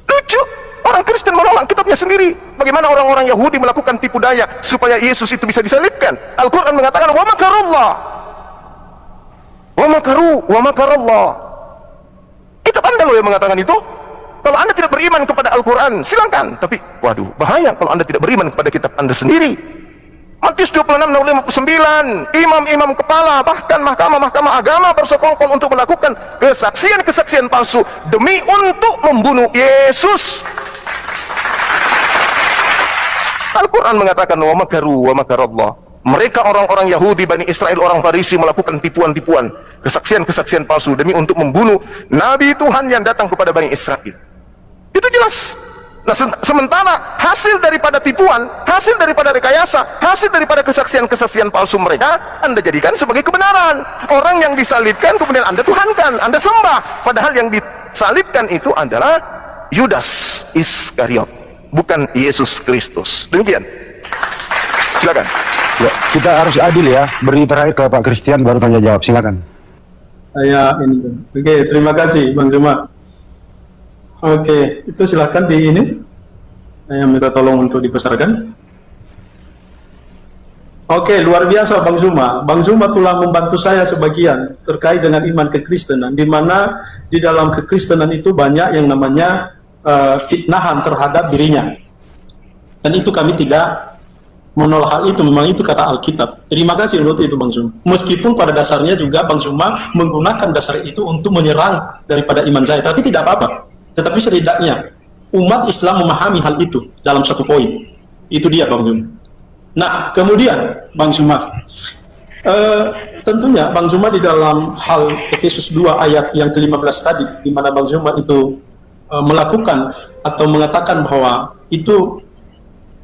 Lucu. Orang Kristen menolak kitabnya sendiri. Bagaimana orang-orang Yahudi melakukan tipu daya supaya Yesus itu bisa disalibkan? Al-Quran mengatakan, wa makarullah. Wa makaru, wa makarullah. Kitab Anda loh yang mengatakan itu. Kalau Anda tidak beriman kepada Al-Quran, silakan. Tapi, waduh, bahaya kalau Anda tidak beriman kepada kitab Anda sendiri. Matius 26, nomor 59, imam-imam kepala, bahkan mahkamah-mahkamah agama bersekongkol untuk melakukan kesaksian-kesaksian palsu demi untuk membunuh Yesus. Al-Quran mengatakan, wa makaru, wa makarallah. Mereka orang-orang Yahudi, Bani Israel, orang Farisi melakukan tipuan-tipuan, kesaksian-kesaksian palsu demi untuk membunuh Nabi Tuhan yang datang kepada Bani Israel. Itu jelas. Nah, sementara hasil daripada tipuan, hasil daripada rekayasa, hasil daripada kesaksian-kesaksian palsu mereka, Anda jadikan sebagai kebenaran. Orang yang disalibkan kemudian Anda tuhankan, Anda sembah. Padahal yang disalibkan itu adalah Yudas Iskariot, bukan Yesus Kristus. Demikian. Silakan. Ya, kita harus adil ya. Beri terakhir ke Pak Christian baru tanya jawab. Silakan. Saya ini. Oke, terima kasih Bang Zuma. Oke, itu silakan di ini. Saya minta tolong untuk dibesarkan. Oke, luar biasa Bang Zuma. Bang Zuma telah membantu saya sebagian terkait dengan iman kekristenan, di mana di dalam kekristenan itu banyak yang namanya fitnahan terhadap dirinya. Dan itu kami tidak menolak hal itu, memang itu kata Alkitab. Terima kasih untuk itu Bang Zuma. Meskipun pada dasarnya juga Bang Zuma menggunakan dasar itu untuk menyerang daripada iman saya, tapi tidak apa-apa. Tetapi setidaknya umat Islam memahami hal itu dalam satu poin. Itu dia Bang Zuma. Nah, kemudian Bang Zuma, tentunya Bang Zuma di dalam hal Efesus 2 ayat yang ke-15 tadi, di mana Bang Zuma itu melakukan atau mengatakan bahwa itu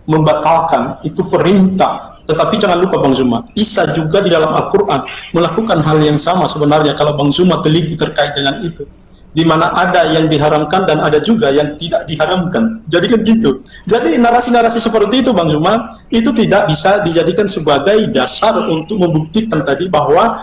membatalkan, itu perintah. Tetapi jangan lupa Bang Zuma, Isa juga di dalam Al-Quran melakukan hal yang sama sebenarnya kalau Bang Zuma teliti terkait dengan itu, di mana ada yang diharamkan dan ada juga yang tidak diharamkan. Jadi kan gitu. Jadi narasi-narasi seperti itu Bang Zuma, itu tidak bisa dijadikan sebagai dasar untuk membuktikan tadi bahwa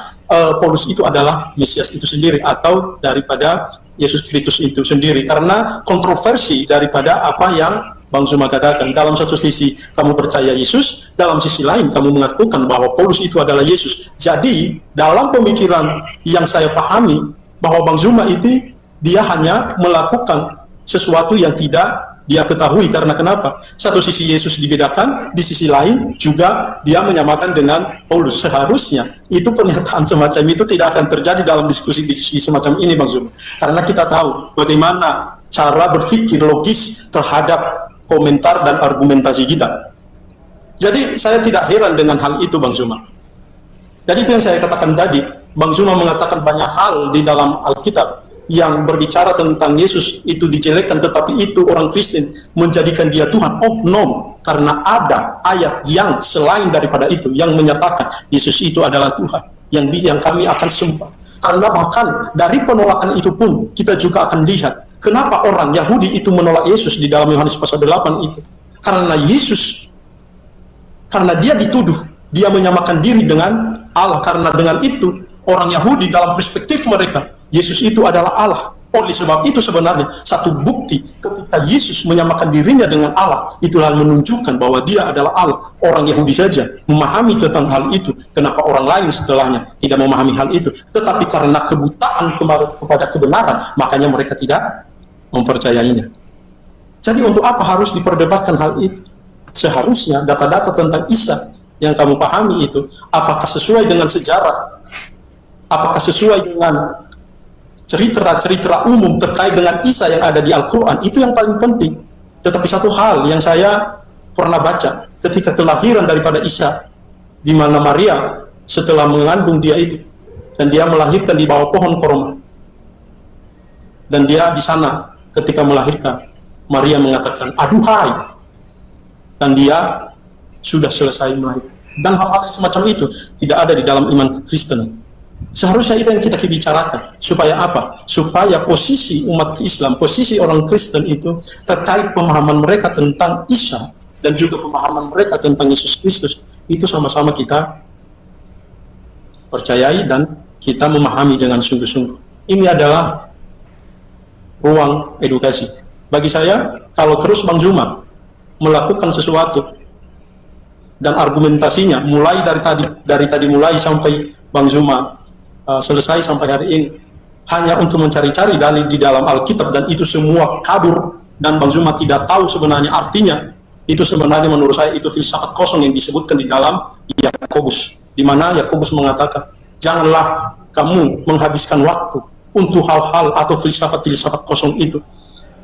Paulus itu adalah Mesias itu sendiri atau daripada Yesus Kristus itu sendiri, karena kontroversi daripada apa yang Bang Zuma katakan. Dalam satu sisi kamu percaya Yesus, dalam sisi lain kamu mengakukan bahwa Paulus itu adalah Yesus. Jadi dalam pemikiran yang saya pahami bahwa Bang Zuma itu dia hanya melakukan sesuatu yang tidak dia ketahui. Karena kenapa? Satu sisi Yesus dibedakan, di sisi lain juga dia menyamakan dengan Paulus. Seharusnya itu pernyataan semacam itu tidak akan terjadi dalam diskusi-diskusi semacam ini Bang Zuma. Karena kita tahu bagaimana cara berpikir logis terhadap komentar dan argumentasi kita. Jadi saya tidak heran dengan hal itu Bang Zuma. Jadi itu yang saya katakan tadi. Bang Zuma mengatakan banyak hal di dalam Alkitab yang berbicara tentang Yesus itu dijelekkan, tetapi itu orang Kristen menjadikan dia Tuhan. Oh no, karena ada ayat yang selain daripada itu yang menyatakan Yesus itu adalah Tuhan yang kami akan sembah. Karena bahkan dari penolakan itu pun kita juga akan lihat kenapa orang Yahudi itu menolak Yesus di dalam Yohanes pasal 8 itu. Karena Yesus, karena dia dituduh dia menyamakan diri dengan Allah. Karena dengan itu orang Yahudi dalam perspektif mereka Yesus itu adalah Allah. Oleh sebab itu sebenarnya satu bukti ketika Yesus menyamakan dirinya dengan Allah, itulah menunjukkan bahwa dia adalah Allah. Orang Yahudi saja memahami tentang hal itu. Kenapa orang lain setelahnya tidak memahami hal itu? Tetapi karena kebutaan kepada kebenaran, makanya mereka tidak mempercayainya. Jadi untuk apa harus diperdebatkan hal itu? Seharusnya data-data tentang Isa yang kamu pahami itu, apakah sesuai dengan sejarah? Apakah sesuai dengan cerita-cerita umum terkait dengan Isa yang ada di Al-Quran? Itu yang paling penting. Tetapi satu hal yang saya pernah baca ketika kelahiran daripada Isa, di mana Maria setelah mengandung dia itu, dan dia melahirkan di bawah pohon korma, dan dia di sana ketika melahirkan, Maria mengatakan aduhai, dan dia sudah selesai melahirkan. Dan hal-hal yang semacam itu tidak ada di dalam iman kekristenan. Seharusnya itu yang kita bicarakan. Supaya apa? Supaya posisi umat Islam, posisi orang Kristen itu terkait pemahaman mereka tentang Isa dan juga pemahaman mereka tentang Yesus Kristus itu sama-sama kita percayai dan kita memahami dengan sungguh-sungguh. Ini adalah ruang edukasi. Bagi saya, kalau terus Bang Zuma melakukan sesuatu dan argumentasinya mulai dari tadi mulai sampai Bang Zuma selesai sampai hari ini hanya untuk mencari-cari dalil di dalam Alkitab, dan itu semua kabur dan Bang Zuma tidak tahu sebenarnya artinya, itu sebenarnya menurut saya itu filsafat kosong yang disebutkan di dalam Yakobus, di mana Yakobus mengatakan janganlah kamu menghabiskan waktu untuk hal-hal atau filsafat-filsafat kosong itu.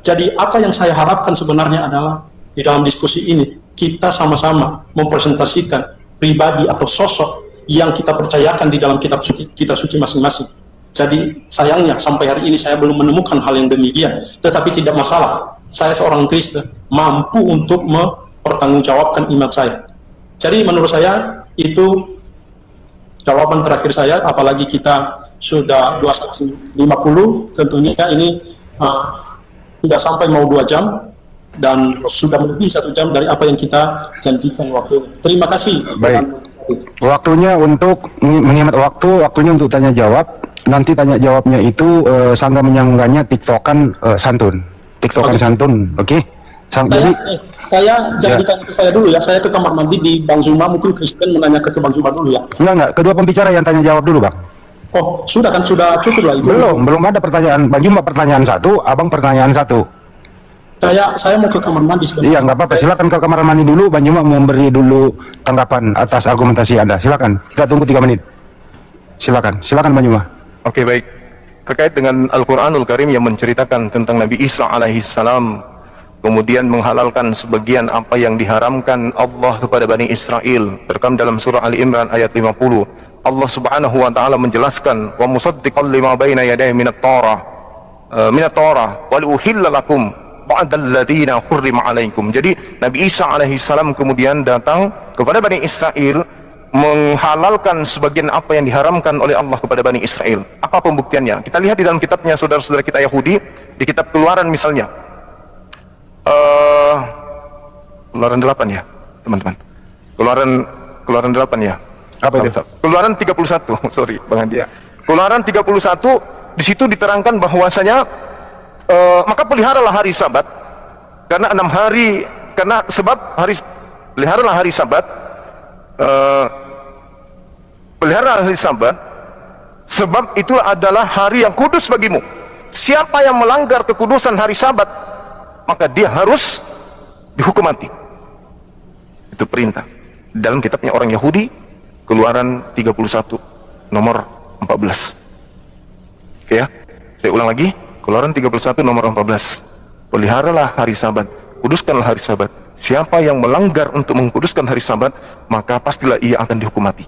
Jadi apa yang saya harapkan sebenarnya adalah di dalam diskusi ini kita sama-sama mempresentasikan pribadi atau sosok yang kita percayakan di dalam kitab suci masing-masing. Jadi sayangnya sampai hari ini saya belum menemukan hal yang demikian, tetapi tidak masalah, saya seorang Kristen mampu untuk mempertanggungjawabkan iman saya. Jadi menurut saya itu jawaban terakhir saya, apalagi kita sudah 2:50, tentunya ini tidak sampai mau 2 jam dan sudah lebih 1 jam dari apa yang kita janjikan waktu. Terima kasih. Baik. Waktunya untuk menghemat waktunya untuk tanya jawab. Nanti tanya jawabnya itu Sangga menyanggahnya tiktokan santun. Tiktokan santun, oke? Jadi saya jangan ditanya ke saya dulu ya. Saya ke kamar mandi di Bang Zuma, mungkin Kristen menanya ke Bang Zuma dulu ya. Enggak, kedua pembicara yang tanya jawab dulu, Bang. Oh, sudah kan, sudah cukup lah itu. Belum ada pertanyaan. Bang Zuma pertanyaan 1, Abang pertanyaan 1. Saya mau ke kamar mandi sebentar. Iya, nggak apa-apa. Silakan ke kamar mandi dulu. Bang Zuma memberi dulu tanggapan atas argumentasi Anda. Silakan. Kita tunggu 3 menit. Silakan Bang Zuma. Oke, baik. Terkait dengan Al-Quranul Karim yang menceritakan tentang Nabi Isa alaihissalam, kemudian menghalalkan sebagian apa yang diharamkan Allah kepada Bani Israel, terekam dalam surah Ali Imran ayat 50. Allah subhanahu wa ta'ala menjelaskan, wa musaddiqan lima baina yadayhi minat Torah wa liuhilla lakum ba'dal ladina hurrima alaikum. Jadi Nabi Isa alaihissalam kemudian datang kepada Bani Israel menghalalkan sebagian apa yang diharamkan oleh Allah kepada Bani Israel. Apa pembuktiannya? Kita lihat di dalam kitabnya saudara-saudara kita Yahudi, di kitab Keluaran misalnya, Keluaran 8 ya teman-teman, Keluaran 8 ya. Apa itu? Keluaran 31 sorry Bang Andi. Keluaran 31, di situ diterangkan bahwasanya maka peliharalah hari Sabat, karena 6 hari, karena sebab peliharalah hari Sabat, pelihara hari Sabat, sebab itu adalah hari yang kudus bagimu. Siapa yang melanggar kekudusan hari Sabat, maka dia harus dihukum mati. Itu perintah dalam kitabnya orang Yahudi, Keluaran 31 nomor 14. Oke ya, saya ulang lagi, Keluaran 31 nomor 14. Peliharalah hari Sabat, kuduskanlah hari Sabat. Siapa yang melanggar untuk mengkuduskan hari Sabat, maka pastilah ia akan dihukum mati.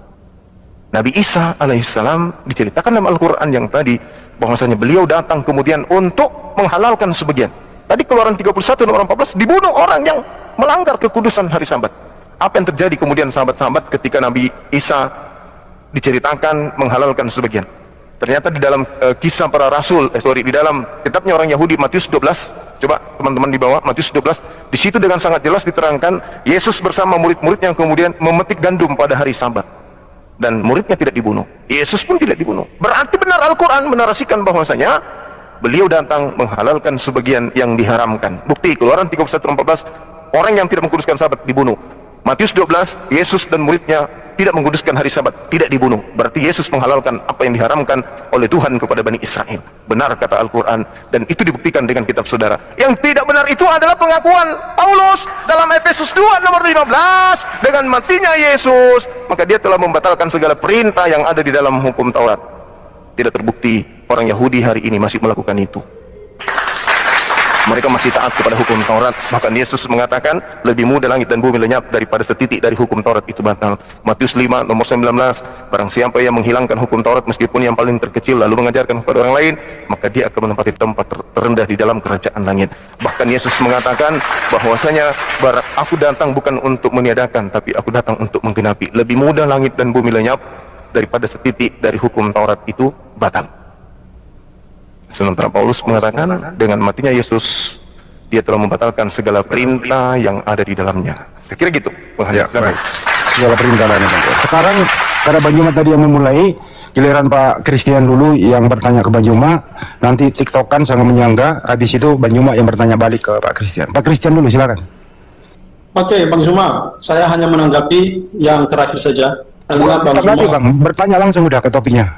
Nabi Isa alaihissalam diceritakan dalam Al-Quran yang tadi, bahwasanya beliau datang kemudian untuk menghalalkan sebagian. Tadi Keluaran 31 nomor 14, dibunuh orang yang melanggar kekudusan hari Sabat. Apa yang terjadi kemudian sahabat-sahabat ketika Nabi Isa diceritakan menghalalkan sebagian? Ternyata di dalam kisah para rasul, di dalam kitabnya orang Yahudi Matius 12, coba teman-teman di bawah Matius 12, di situ dengan sangat jelas diterangkan Yesus bersama murid-muridnya kemudian memetik gandum pada hari Sabat, dan muridnya tidak dibunuh, Yesus pun tidak dibunuh. Berarti benar Al-Quran menarasikan bahwasanya beliau datang menghalalkan sebagian yang diharamkan. Bukti Keluaran 31:14, orang yang tidak mengkuduskan Sabat dibunuh. Matius 12, Yesus dan muridnya tidak mengkuduskan hari Sabat, tidak dibunuh. Berarti Yesus menghalalkan apa yang diharamkan oleh Tuhan kepada Bani Israel. Benar kata Al-Quran, dan itu dibuktikan dengan kitab saudara. Yang tidak benar itu adalah pengakuan Paulus dalam Efesus 2 nomor 15. Dengan matinya Yesus, maka dia telah membatalkan segala perintah yang ada di dalam hukum Taurat. Tidak terbukti orang Yahudi hari ini masih melakukan itu. Mereka masih taat kepada hukum Taurat. Bahkan Yesus mengatakan, lebih mudah langit dan bumi lenyap daripada setitik dari hukum Taurat itu batal. Matius 5 nomor 19, barang siapa yang menghilangkan hukum Taurat meskipun yang paling terkecil lalu mengajarkan kepada orang lain, maka dia akan menempati tempat terendah di dalam kerajaan langit. Bahkan Yesus mengatakan bahwasanya, aku datang bukan untuk meniadakan, tapi aku datang untuk menggenapi. Lebih mudah langit dan bumi lenyap daripada setitik dari hukum Taurat itu batal. Sementara Paulus mengatakan dengan matinya Yesus dia telah membatalkan segala perintah yang ada di dalamnya. Saya kira gitu. Ya, baik. Segala perintah lainnya. Sekarang karena Bang Juma tadi yang memulai, giliran Pak Christian dulu yang bertanya ke Bang Juma, nanti tiktokan sangat menyangga, habis itu Bang Juma yang bertanya balik ke Pak Christian. Pak Christian dulu, silakan. Oke, Bang Zuma, saya hanya menanggapi yang terakhir saja. Karena Bang Zuma, Bang, bertanya langsung udah ke topiknya.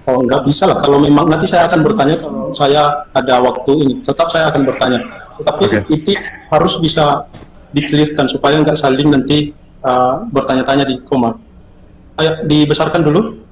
oh nggak bisa lah. Kalau memang nanti saya akan bertanya kalau saya ada waktu ini, tetap saya akan bertanya. Tetapi itu harus bisa dikelirkan supaya nggak saling nanti bertanya-tanya di koma. Ayo dibesarkan dulu.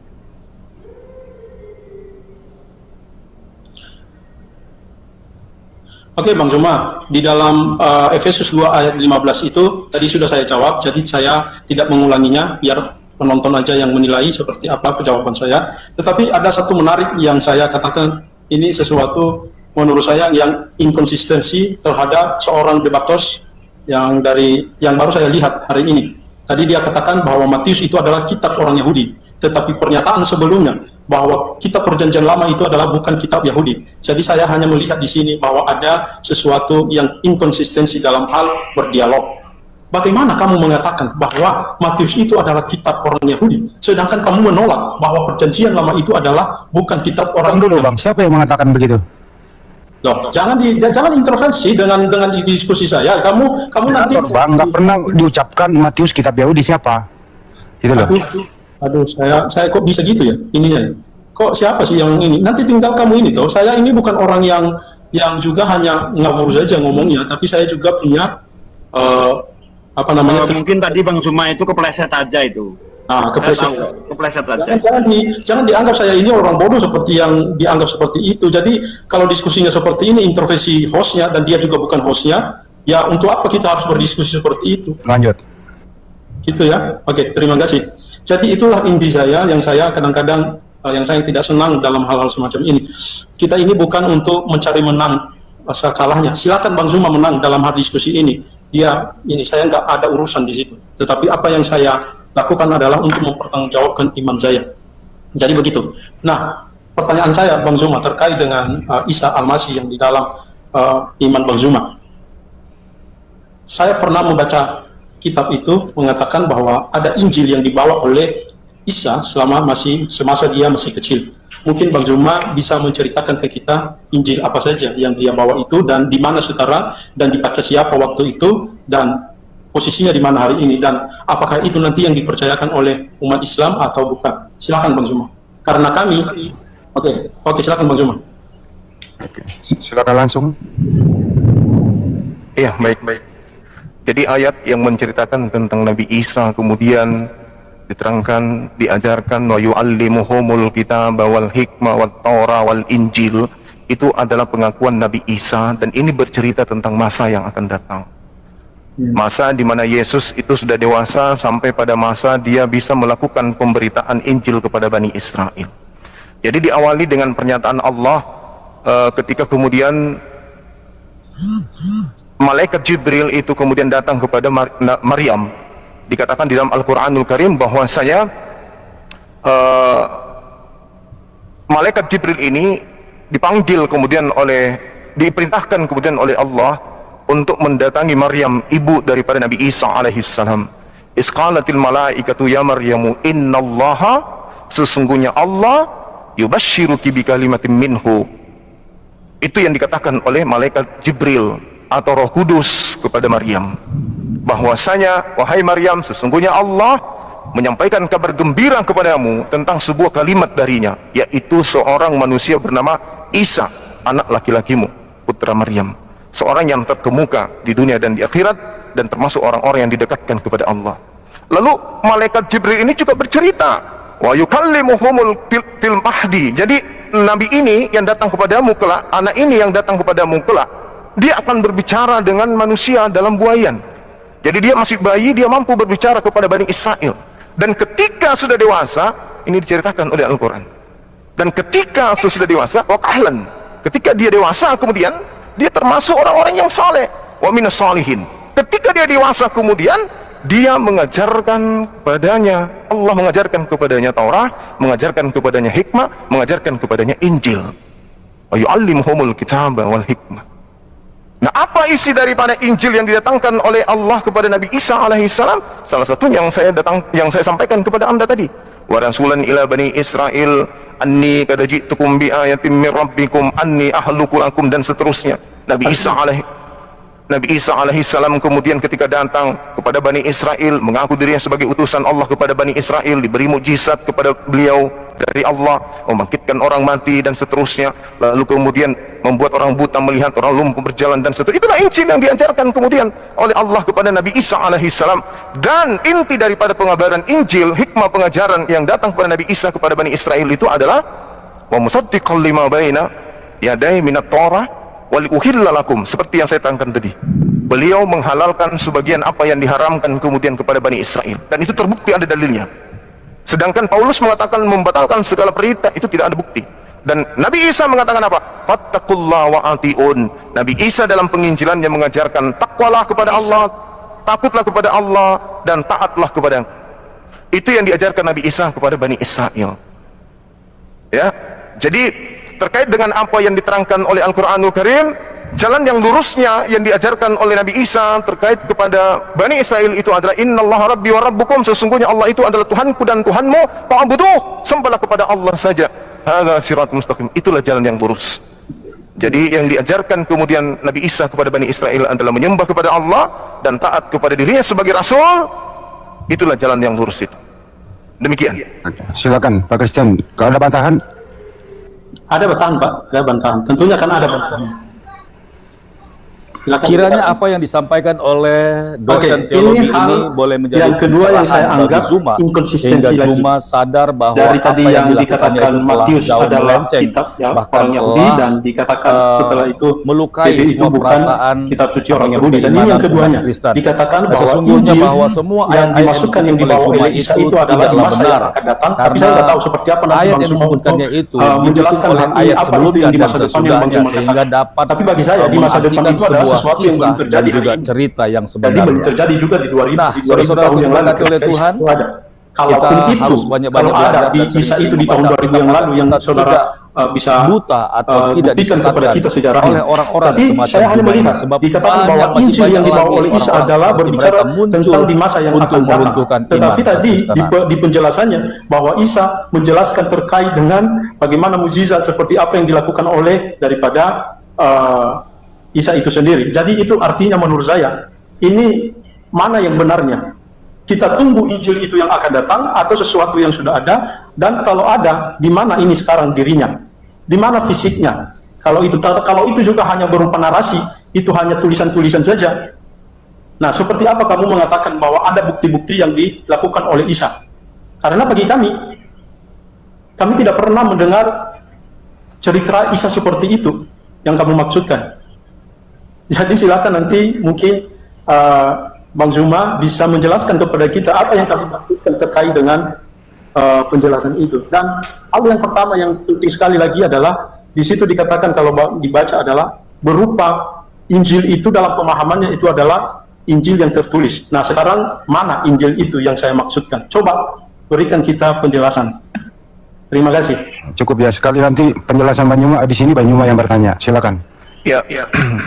Oke, Bang Zuma, di dalam Efesus 2 ayat 15 itu tadi sudah saya jawab, jadi saya tidak mengulanginya biar penonton aja yang menilai seperti apa jawaban saya. Tetapi ada satu menarik yang saya katakan, ini sesuatu menurut saya yang inkonsistensi terhadap seorang debatos yang baru saya lihat hari ini. Tadi dia katakan bahwa Matius itu adalah kitab orang Yahudi, tetapi pernyataan sebelumnya bahwa kitab perjanjian lama itu adalah bukan kitab Yahudi. Jadi saya hanya melihat di sini bahwa ada sesuatu yang inkonsistensi dalam hal berdialog. Bagaimana kamu mengatakan bahwa Matius itu adalah kitab orang Yahudi, sedangkan kamu menolak bahwa perjanjian lama itu adalah bukan kitab orang Dulu Yahudi? Bang, siapa yang mengatakan begitu? Loh, jangan intervensi dengan diskusi saya. Kamu nanti Bang, nggak pernah diucapkan Matius kitab Yahudi siapa? Gitu loh. Aduh, saya kok bisa gitu ya ininya. Kok siapa sih yang ini? Nanti tinggal kamu ini toh. Saya ini bukan orang yang juga hanya ngabur saja ngomongnya, tapi saya juga punya mungkin tadi Bang Zuma itu kepleset aja itu. Kepleset aja. Jangan dianggap saya ini orang bodoh seperti yang dianggap seperti itu. Jadi kalau diskusinya seperti ini, intervensi hostnya dan dia juga bukan hostnya, ya untuk apa kita harus berdiskusi seperti itu? Lanjut. Gitu ya. Oke, terima kasih. Jadi itulah inti saya yang saya kadang-kadang yang saya tidak senang dalam hal-hal semacam ini. Kita ini bukan untuk mencari menang rasa kalahnya. Silakan Bang Zuma menang dalam hal diskusi ini. Saya nggak ada urusan di situ. Tetapi apa yang saya lakukan adalah untuk mempertanggungjawabkan iman saya. Jadi begitu. Nah, pertanyaan saya Bang Zuma terkait dengan Isa Al-Masih yang di dalam iman Bang Zuma. Saya pernah membaca kitab itu mengatakan bahwa ada Injil yang dibawa oleh Isa semasa dia masih kecil. Mungkin Bang Zuma bisa menceritakan ke kita Injil apa saja yang dia bawa itu dan di mana sekarang dan dibaca siapa waktu itu dan posisinya di mana hari ini dan apakah itu nanti yang dipercayakan oleh umat Islam atau bukan. Silakan Bang Zuma. Karena kami Oke, silakan Bang Zuma. Silakan langsung. Iya, baik. Jadi ayat yang menceritakan tentang Nabi Isa kemudian diterangkan, diajarkan wa yu'allimuhumul kitaba wal hikmah wat taura wal injil, itu adalah pengakuan Nabi Isa dan ini bercerita tentang masa yang akan datang. Masa di mana Yesus itu sudah dewasa sampai pada masa dia bisa melakukan pemberitaan Injil kepada Bani Israel. Jadi diawali dengan pernyataan Allah ketika kemudian malaikat Jibril itu kemudian datang kepada Maryam. Dikatakan di dalam Al-Quranul Karim bahwasanya malaikat Jibril ini dipanggil diperintahkan kemudian oleh Allah untuk mendatangi Maryam, ibu daripada Nabi Isa alaihissalam. Isqalatil malaikatu ya Maryamu innallaha, sesungguhnya Allah yubashshiruki bi kalimatin minhu. Itu yang dikatakan oleh malaikat Jibril atau Roh Kudus kepada Maryam, bahwasanya wahai Maryam, sesungguhnya Allah menyampaikan kabar gembira kepadamu tentang sebuah kalimat darinya, yaitu seorang manusia bernama Isa, anak laki-lakimu, putra Maryam, seorang yang terkemuka di dunia dan di akhirat dan termasuk orang-orang yang didekatkan kepada Allah. Lalu malaikat Jibril ini juga bercerita wa yukallimuhumul fil mahdi. Jadi nabi ini yang datang kepadamu kelak, anak ini yang datang kepadamu kelak, dia akan berbicara dengan manusia dalam buayan. Jadi dia masih bayi, dia mampu berbicara kepada Bani Israel. Dan ketika sudah dewasa, ini diceritakan oleh Al-Quran, dan ketika sudah dewasa, wakahlan, ketika dia dewasa kemudian dia termasuk orang-orang yang saleh, wa minas salihin. Ketika dia dewasa kemudian dia mengajarkan kepadanya, Allah mengajarkan kepadanya Taurat, mengajarkan kepadanya hikmah, mengajarkan kepadanya Injil. Wa yu'allimuhumul kitaba wal hikmah. Nah, apa isi daripada Injil yang didatangkan oleh Allah kepada Nabi Isa alaihissalam? Salah satu yang saya sampaikan kepada Anda tadi. Wa rasulan ila bani Israel anni qad ji'tukum bi ayatin min rabbikum anni ahluku lakum, dan seterusnya. Nabi Isa alaihissalam kemudian ketika datang kepada Bani Israel, mengaku dirinya sebagai utusan Allah kepada Bani Israel, diberi mukjizat kepada beliau dari Allah, membangkitkan orang mati dan seterusnya, lalu kemudian membuat orang buta melihat, orang lumpuh berjalan dan seterusnya. Itulah Injil yang diajarkan kemudian oleh Allah kepada Nabi Isa alaihissalam. Dan inti daripada pengabaran Injil, hikmah pengajaran yang datang kepada Nabi Isa kepada Bani Israel itu adalah wa musaddiqan lima baina yadai minat Torah wal uhilla lakum, seperti yang saya terangkan tadi. Beliau menghalalkan sebagian apa yang diharamkan kemudian kepada Bani Israel, dan itu terbukti ada dalilnya. Sedangkan Paulus mengatakan membatalkan segala perintah, itu tidak ada bukti. Dan Nabi Isa mengatakan apa? Fattaqullaha wa atiun. Nabi Isa dalam penginjilannya mengajarkan takwalah kepada Allah, takutlah kepada Allah, dan taatlah kepada. Itu yang diajarkan Nabi Isa kepada Bani Israel. Ya, jadi terkait dengan apa yang diterangkan oleh Al-Quranul Karim, jalan yang lurusnya yang diajarkan oleh Nabi Isa terkait kepada Bani Israel itu adalah innallaha rabbi wa rabbukum, sesungguhnya Allah itu adalah Tuhanku dan Tuhanmu, fa'buduh, sembahlah kepada Allah saja. Hadza siratul mustaqim, itulah jalan yang lurus. Jadi yang diajarkan kemudian Nabi Isa kepada Bani Israel adalah menyembah kepada Allah dan taat kepada dirinya sebagai Rasul. Itulah jalan yang lurus itu. Demikian. Silakan Pak Christian, kalau ada bantahan. Ada bantahan, Pak, ada bantahan. Tentunya kan ada bantahan. Silakan. Kiranya apa yang disampaikan oleh dosen teologi ini boleh menjadi yang kedua yang saya anggap Zuma, inkonsistensi sehingga lagi. Zuma sadar bahwa Dari tadi apa yang dilakukannya dikatakan itu Matius jauh adalah melenceng, kitab ya, bahkan orang Yahudi, dan dikatakan setelah itu melukai PBI itu semua bukan perasaan kitab suci orang ataupun Yahudi. Dan ini yang keimanan keduanya umat Kristen. dikatakan bahwa Sesungguhnya Injil bahwa semua yang ayat-ayat dimasukkan yang dibawa Zuma oleh Isa itu adalah di tidaklah masa yang akan datang. Tapi karena saya nggak tahu seperti apa nanti ayat Bang yang Zuma untuk disebutkannya itu menjelaskan oleh nanti ayat apa itu sebelumnya yang di dan masa depan yang Bang sesudahnya, Zuma sehingga katakan. dapat Tapi bagi saya di masa depan mengartikan itu adalah sebuah sesuatu yang kisah belum terjadi dan juga hari ini. cerita yang Jadi sebenarnya. belum terjadi juga di 2000, Nah, di 2000 saudara-saudara tahun yang lalu diberkati oleh ketika Isa Tuhan, itu ada. Kalaupun kita itu, harus banyak-banyak kalau ada belajar di dan Isa sering-sering itu di tahun membaca 2000 yang lalu yang kita saudara tidak bisa buta atau tidak buktikan kepada disesatkan kita sejarahnya. oleh orang-orang Tapi semacam saya hanya Zuma ini, melihat sebab dikatakan banyak bahwa masih Injil yang banyak dibawa lagi oleh Isa orang-orang adalah seperti berbicara mereka muncul tentang di masa yang untuk akan datang. meruntuhkan iman Tetapi tadi kekristenan. di penjelasannya bahwa Isa menjelaskan terkait dengan bagaimana mukjizat seperti apa yang dilakukan oleh daripada Isa itu sendiri. Jadi itu artinya menurut saya ini mana yang benarnya? Kita tunggu Injil itu yang akan datang atau sesuatu yang sudah ada, dan kalau ada, di mana ini sekarang dirinya? Di mana fisiknya? Kalau itu juga hanya berupa narasi, itu hanya tulisan-tulisan saja. Nah, seperti apa kamu mengatakan bahwa ada bukti-bukti yang dilakukan oleh Isa? Karena bagi kami tidak pernah mendengar cerita Isa seperti itu yang kamu maksudkan. Jadi silakan nanti mungkin Bang Zuma bisa menjelaskan kepada kita apa yang kami maksudkan terkait dengan penjelasan itu. Dan hal yang pertama yang penting sekali lagi adalah di situ dikatakan kalau dibaca adalah berupa Injil itu dalam pemahamannya itu adalah Injil yang tertulis. Nah, sekarang mana Injil itu yang saya maksudkan? Coba berikan kita penjelasan. Terima kasih. Cukup ya, sekali nanti penjelasan Banyuma, habis ini Banyuma yang bertanya. Silakan. Ya.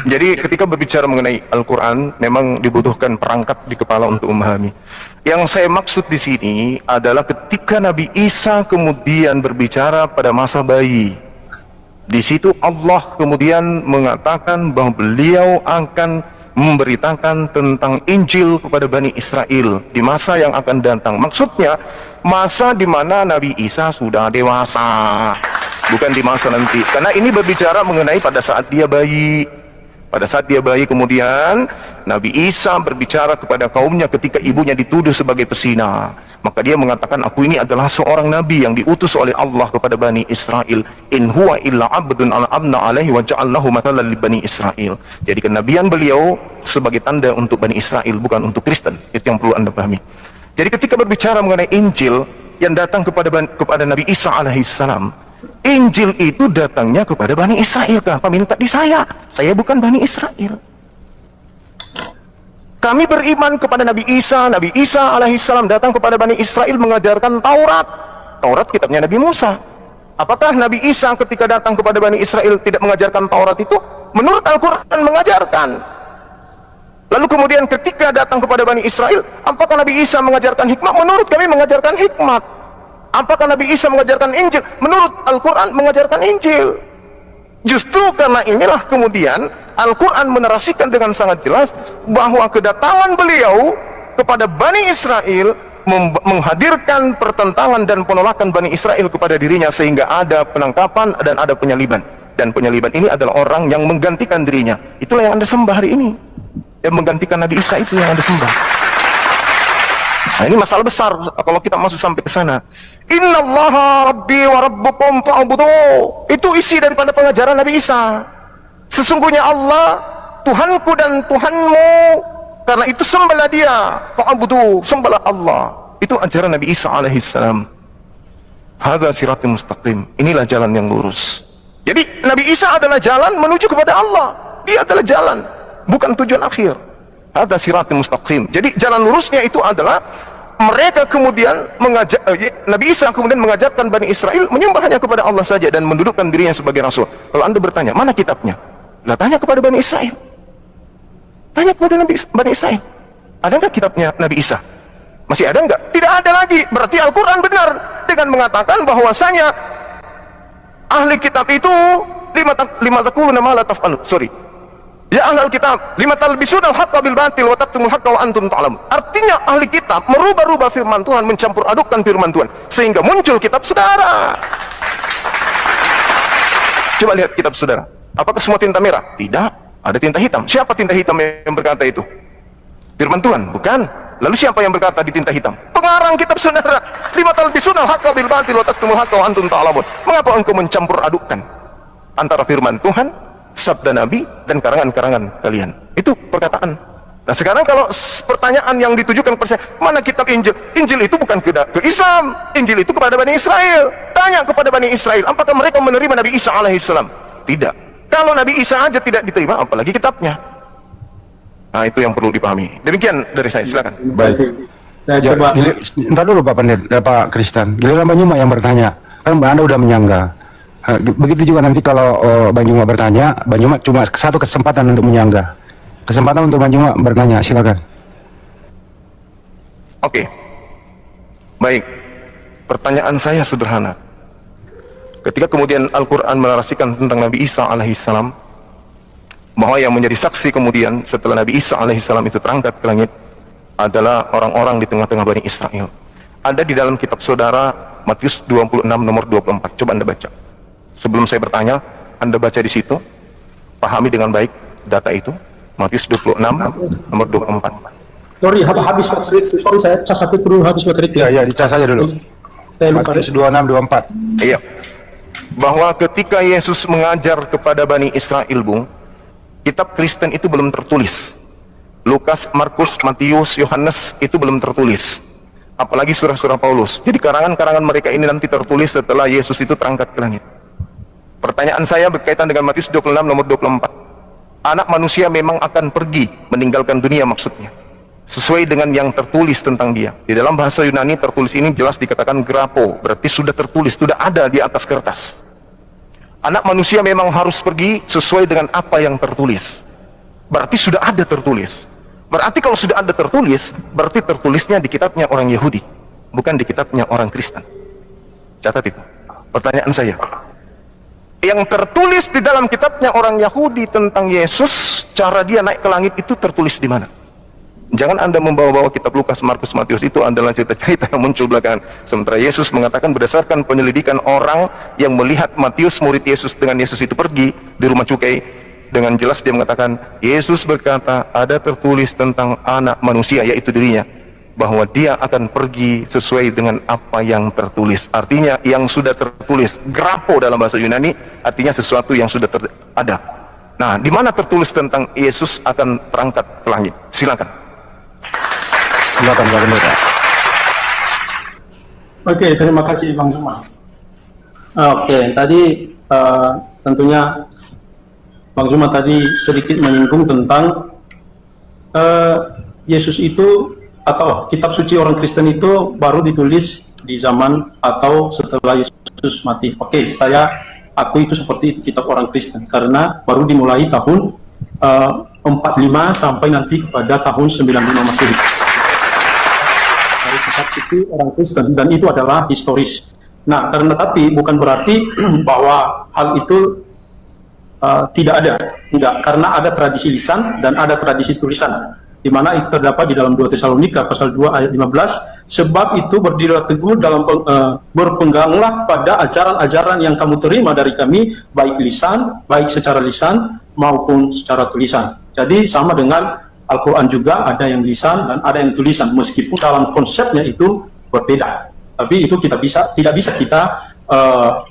Jadi ketika berbicara mengenai Al-Quran, memang dibutuhkan perangkat di kepala untuk memahami. Yang saya maksud di sini adalah ketika Nabi Isa kemudian berbicara pada masa bayi. Di situ Allah kemudian mengatakan bahwa beliau akan memberitakan tentang Injil kepada Bani Israel di masa yang akan datang. Maksudnya masa di mana Nabi Isa sudah dewasa, bukan di masa nanti. Karena ini berbicara mengenai pada saat dia bayi. Pada saat dia bayi kemudian Nabi Isa berbicara kepada kaumnya ketika ibunya dituduh sebagai pesina. Maka dia mengatakan, aku ini adalah seorang nabi yang diutus oleh Allah kepada Bani Israel. In huwa illa abdun al'amna alaihi wa ja'allahu matalan li Bani Israel. Jadi kenabian beliau sebagai tanda untuk Bani Israel, bukan untuk Kristen. Itu yang perlu Anda pahami. Jadi ketika berbicara mengenai Injil yang datang kepada Nabi Isa alaihissalam, Injil itu datangnya kepada Bani Israel. Kenapa minta di saya? Saya bukan Bani Israel. Kami beriman kepada Nabi Isa. Nabi Isa alaihissalam datang kepada Bani Israel mengajarkan Taurat. Taurat kitabnya Nabi Musa. Apakah Nabi Isa ketika datang kepada Bani Israel tidak mengajarkan Taurat itu? menurut Al-Quran mengajarkan. Lalu kemudian ketika datang kepada Bani Israel, apakah Nabi Isa mengajarkan hikmah? Menurut kami mengajarkan hikmat. Apakah Nabi Isa mengajarkan Injil? Menurut Al-Quran mengajarkan Injil. Justru karena inilah kemudian Al-Quran menarasikan dengan sangat jelas bahwa kedatangan beliau kepada Bani Israel menghadirkan pertentangan dan penolakan Bani Israel kepada dirinya, sehingga ada penangkapan dan ada penyaliban. Dan penyaliban ini adalah orang yang menggantikan dirinya. Itulah yang Anda sembah hari ini, yang menggantikan Nabi Isa, itu yang Anda sembah. Nah, ini masalah besar kalau kita masuk sampai ke sana. Innallaha rabbi wa rabbukum fa'budu. Itu isi daripada pengajaran Nabi Isa. Sesungguhnya Allah Tuhanku dan Tuhanmu, karena itu sembahlah Dia. Fa'budu, sembahlah Allah. Itu ajaran Nabi Isa alaihissalam. Hadza siratul mustaqim. Inilah jalan yang lurus. Jadi Nabi Isa adalah jalan menuju kepada Allah. Dia adalah jalan, bukan tujuan akhir. Hadza siratul mustaqim. Jadi jalan lurusnya itu adalah mereka kemudian mengajak, Nabi Isa kemudian mengajarkan Bani Israel menyembah hanya kepada Allah saja dan mendudukkan dirinya sebagai Rasul. Kalau Anda bertanya, mana kitabnya? Lah, tanya kepada Bani Israel. Tanya kepada Bani Israel. Ada nggak kitabnya Nabi Isa? Masih ada nggak? Tidak ada lagi. Berarti Al-Quran benar dengan mengatakan bahwasanya ahli kitab itu lima taquluna ma la taf'alun. Ya ahlul kitab, lima talbisuna al-haqqa bil batil wa taktumul haqqa wa antum ta'lamun. Artinya ahli kitab merubah-rubah firman Tuhan, mencampur adukkan firman Tuhan, sehingga muncul kitab saudara. Coba lihat kitab saudara. Apakah semua tinta merah? Tidak, ada tinta hitam. Siapa tinta hitam yang berkata itu? Firman Tuhan, bukan? Lalu siapa yang berkata di tinta hitam? Pengarang kitab saudara. Lima talbisuna al-haqqa bil batil wa taktumul haqqa wa antum ta'lamun. Mengapa engkau mencampur adukkan antara firman Tuhan, sabda Nabi, dan karangan-karangan kalian? Itu perkataan. Nah, sekarang kalau pertanyaan yang ditujukan kepada saya, mana kitab Injil? Injil itu bukan ke Islam. Injil itu kepada Bani Israel. Tanya kepada Bani Israel, apakah mereka menerima Nabi Isa alaihissalam? Tidak. Kalau Nabi Isa aja tidak diterima, apalagi kitabnya. Nah, itu yang perlu dipahami. Demikian dari saya, silakan. Baik. Saya Ya, coba. entar dulu Pak Pendeta, Pak Kristen. Giliran Bang Juma yang bertanya. Kan Anda udah menyangga. Begitu juga nanti kalau Bang Juma bertanya, Bang Juma cuma satu kesempatan untuk menyangga. Kesempatan untuk Bang Juma bertanya, silakan. Oke. Baik. Pertanyaan saya sederhana. Ketika kemudian Al-Quran menarasikan tentang Nabi Isa alaihissalam, bahwa yang menjadi saksi kemudian setelah Nabi Isa alaihissalam itu terangkat ke langit adalah orang-orang di tengah-tengah Bani Israel. Ada di dalam kitab saudara Matius 26 nomor 24. Coba Anda baca. Sebelum saya bertanya, Anda baca di situ, pahami dengan baik data itu. Matius 26 nomor 24. Sorry, habis baterai. Sorry, saya cas satu dulu, habis baterai. Ya, dicas saja dulu. Saya lupa. Matius 26:24. Iya. Bahwa ketika Yesus mengajar kepada Bani Israel, Bung, kitab Kristen itu belum tertulis. Lukas, Markus, Matius, Yohanes itu belum tertulis. Apalagi surah-surah Paulus. Jadi karangan-karangan mereka ini nanti tertulis setelah Yesus itu terangkat ke langit. Pertanyaan saya berkaitan dengan Matius 26 nomor 24. Anak manusia memang akan pergi meninggalkan dunia, maksudnya sesuai dengan yang tertulis tentang dia. Di dalam bahasa Yunani tertulis ini jelas dikatakan grapo, berarti sudah tertulis, sudah ada di atas kertas. Anak manusia memang harus pergi sesuai dengan apa yang tertulis. Berarti sudah ada tertulis. Berarti kalau sudah ada tertulis, berarti tertulisnya di kitabnya orang Yahudi, bukan di kitabnya orang Kristen. Catat itu. Pertanyaan saya, yang tertulis di dalam kitabnya orang Yahudi tentang Yesus, cara dia naik ke langit itu tertulis di mana? Jangan Anda membawa-bawa kitab Lukas, Markus, Matius, itu adalah cerita-cerita yang muncul belakangan. Sementara Yesus mengatakan berdasarkan penyelidikan orang yang melihat Matius, murid Yesus, dengan Yesus itu pergi di rumah cukai, dengan jelas dia mengatakan, Yesus berkata, ada tertulis tentang anak manusia, yaitu dirinya, bahwa dia akan pergi sesuai dengan apa yang tertulis. Artinya yang sudah tertulis, grapo dalam bahasa Yunani, artinya sesuatu yang sudah ada. Nah, di mana tertulis tentang Yesus akan terangkat ke langit? Silakan. Silakan Pak Pendeta. Oke, terima kasih Bang Zuma. Oke, tadi tentunya Bang Zuma tadi sedikit menyinggung tentang Yesus itu atau kitab suci orang Kristen itu baru ditulis di zaman atau setelah Yesus mati. Oke, saya aku itu seperti itu kitab orang Kristen, karena baru dimulai tahun 45 sampai nanti kepada tahun 95 Masehi. Dari kitab itu orang Kristen, dan itu adalah historis. Nah, karena tapi bukan berarti bahwa hal itu tidak ada, enggak, karena ada tradisi lisan dan ada tradisi tulisan, di mana itu terdapat di dalam 2 Tesalonika pasal 2 ayat 15, sebab itu berdirilah teguh dalam berpeganglah pada ajaran-ajaran yang kamu terima dari kami, baik secara lisan maupun secara tulisan. Jadi sama dengan Al-Quran juga, ada yang lisan dan ada yang tulisan, meskipun dalam konsepnya itu berbeda. Tapi itu tidak bisa kita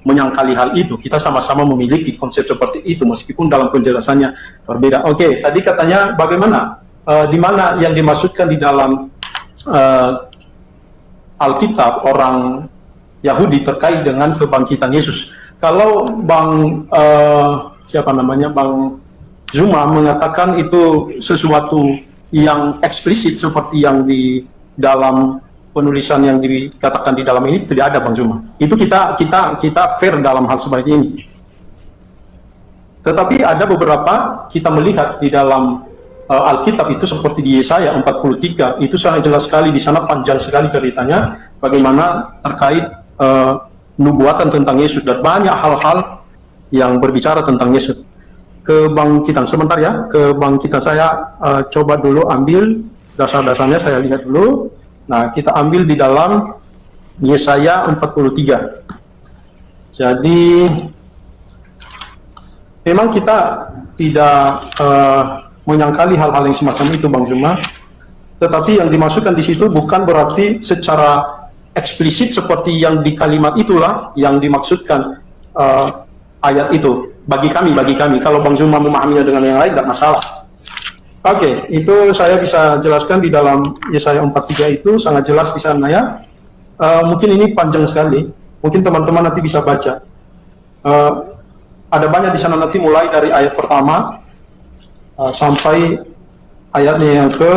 menyangkali hal itu. Kita sama-sama memiliki konsep seperti itu, meskipun dalam penjelasannya berbeda. Oke, tadi katanya bagaimana? Di mana yang dimaksudkan di dalam Alkitab orang Yahudi terkait dengan kebangkitan Yesus. Kalau Bang Zuma mengatakan itu sesuatu yang eksplisit seperti yang di dalam penulisan yang dikatakan di dalam ini, tidak ada, Bang Zuma. Itu kita fair dalam hal seperti ini. Tetapi ada beberapa kita melihat di dalam Alkitab itu, seperti di Yesaya 43, itu sangat jelas sekali, di sana panjang sekali ceritanya bagaimana terkait nubuatan tentang Yesus dan banyak hal-hal yang berbicara tentang Yesus. Kebangkitan, sebentar ya, kebangkitan saya coba dulu ambil dasar-dasarnya, saya lihat dulu. Nah, kita ambil di dalam Yesaya 43. Jadi memang kita tidak menyangkali hal-hal yang semacam itu, Bang Zuma. Tetapi yang dimasukkan di situ bukan berarti secara eksplisit seperti yang di kalimat itulah yang dimaksudkan ayat itu. Bagi kami, kalau Bang Zuma memahaminya dengan yang lain, tidak masalah. Oke, itu saya bisa jelaskan di dalam Yesaya 43 itu sangat jelas di sana ya. Mungkin ini panjang sekali, mungkin teman-teman nanti bisa baca. Ada banyak di sana nanti, mulai dari ayat pertama sampai ayatnya yang ke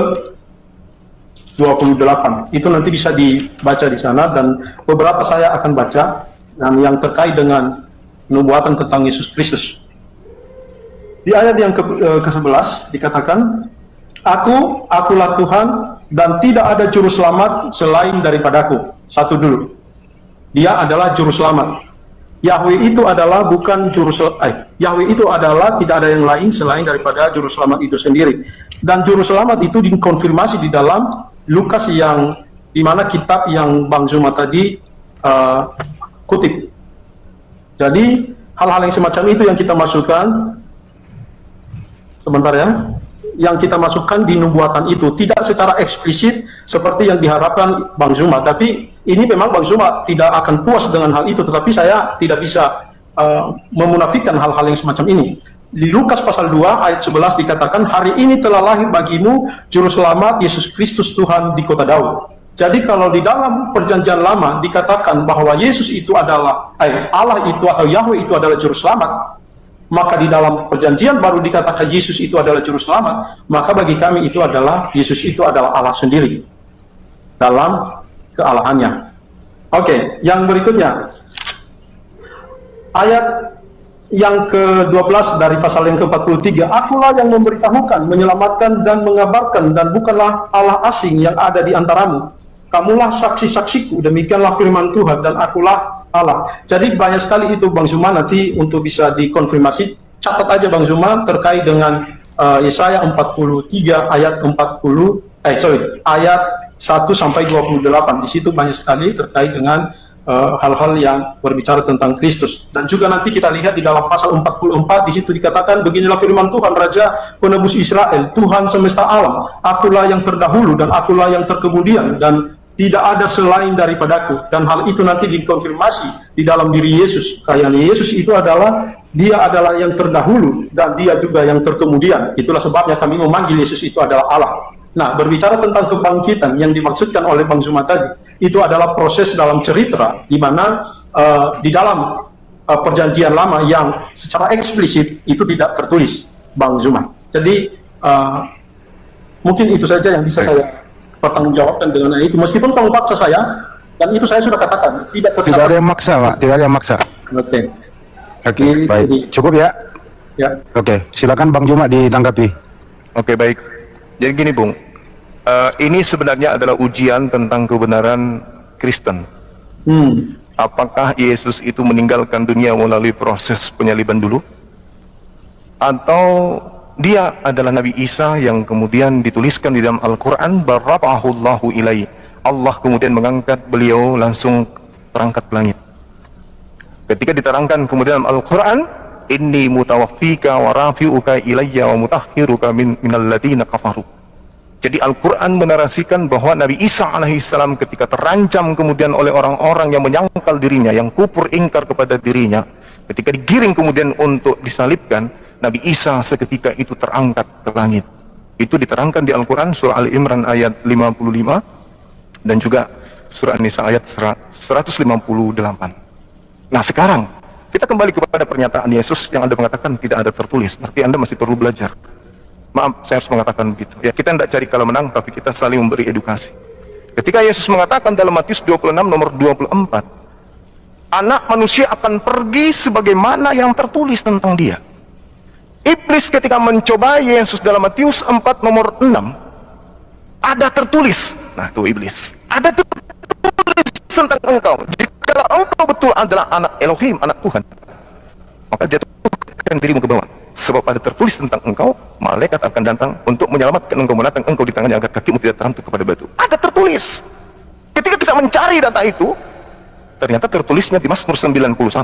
28. Itu nanti bisa dibaca di sana, dan beberapa saya akan baca dan yang terkait dengan nubuatan tentang Yesus Kristus. Di ayat yang ke-11 dikatakan, Akulah Tuhan dan tidak ada juru selamat selain daripadaku. Satu dulu, Dia adalah juru selamat. Yahweh itu adalah bukan Yahweh itu adalah tidak ada yang lain selain daripada juru selamat itu sendiri. Dan juru selamat itu dikonfirmasi di dalam Lukas, yang dimana kitab yang Bang Zuma tadi kutip. Jadi hal-hal yang semacam itu yang kita masukkan, sebentar ya, yang kita masukkan di nubuatan itu tidak secara eksplisit seperti yang diharapkan Bang Zuma. Tapi ini memang Bang Zuma tidak akan puas dengan hal itu, tetapi saya tidak bisa memunafikan hal-hal yang semacam ini. Di Lukas pasal 2 ayat 11 dikatakan, hari ini telah lahir bagimu juru selamat Yesus Kristus Tuhan di kota Daud. Jadi kalau di dalam perjanjian lama dikatakan bahwa Yesus itu adalah Allah itu atau Yahweh itu adalah juru selamat, maka di dalam perjanjian baru dikatakan Yesus itu adalah juru selamat, maka bagi kami itu adalah Yesus itu adalah Allah sendiri dalam kealahannya. Oke, yang berikutnya ayat yang ke-12 dari pasal yang ke-43, Akulah yang memberitahukan, menyelamatkan dan mengabarkan, dan bukanlah Allah asing yang ada di antaramu. Kamulah saksi-saksiku, demikianlah firman Tuhan, dan akulah Allah. Jadi banyak sekali itu Bang Zuma, nanti untuk bisa dikonfirmasi, catat aja Bang Zuma terkait dengan Yesaya 43 ayat ayat 1 sampai 28. Di situ banyak sekali terkait dengan hal-hal yang berbicara tentang Kristus. Dan juga nanti kita lihat di dalam pasal 44, di situ dikatakan, beginilah firman Tuhan, Raja penebus Israel, Tuhan semesta alam, akulah yang terdahulu dan akulah yang terkemudian, dan tidak ada selain daripadaku. Dan hal itu nanti dikonfirmasi di dalam diri Yesus. Kayak Yesus itu adalah, Dia adalah yang terdahulu dan Dia juga yang terkemudian. Itulah sebabnya kami memanggil Yesus itu adalah Allah. Nah, berbicara tentang kebangkitan yang dimaksudkan oleh Bang Zuma tadi, itu adalah proses dalam cerita, di mana di dalam perjanjian lama yang secara eksplisit itu tidak tertulis, Bang Zuma. Jadi mungkin itu saja yang bisa saya pertanggungjawabkan dengan itu. Meskipun kamu paksa saya, dan itu saya sudah katakan, tidak tercatat. Tidak ada yang maksa, Pak. Tidak ada yang maksa. Oke. Oke, baik. Cukup ya? Ya. Oke, silakan Bang Juma ditanggapi. Oke, baik. Jadi gini, Bung. Ini sebenarnya adalah ujian tentang kebenaran Kristen. Apakah Yesus itu meninggalkan dunia melalui proses penyaliban dulu? Atau dia adalah Nabi Isa yang kemudian dituliskan di dalam Al-Quran, barrafa'ahullahu ilaihi. Allah kemudian mengangkat beliau langsung terangkat ke langit. Ketika diterangkan kemudian dalam Al-Quran, inni mutawaffika wa rafi'uka ilayya wa mutahhiruka minal ladina kafaru. Jadi Al-Quran menarasikan bahwa Nabi Isa alaihissalam ketika terancam kemudian oleh orang-orang yang menyangkal dirinya, yang kufur ingkar kepada dirinya, ketika digiring kemudian untuk disalibkan, Nabi Isa seketika itu terangkat ke langit. Itu diterangkan di Al-Quran surah Ali Imran ayat 55 dan juga surah An-Nisa ayat 158. Nah sekarang kita kembali kepada pernyataan Yesus yang Anda mengatakan tidak ada tertulis. Berarti Anda masih perlu belajar. Maaf, saya harus mengatakan begitu. Ya, kita tidak cari kalah menang, tapi kita saling memberi edukasi. Ketika Yesus mengatakan dalam Matius 26 nomor 24, anak manusia akan pergi sebagaimana yang tertulis tentang dia. Iblis ketika mencoba Yesus dalam Matius 4 nomor 6, ada tertulis. Nah itu iblis. Ada tertulis tentang engkau. Jika engkau betul adalah anak Elohim, anak Tuhan, maka jatuhkan dirimu ke bawah. Sebab ada tertulis tentang engkau, malaikat akan datang untuk menyelamatkan engkau, menatang engkau di tangannya agar kakimu tidak terantuk kepada batu. Ada tertulis. Ketika kita mencari data itu, ternyata tertulisnya di Mazmur 91.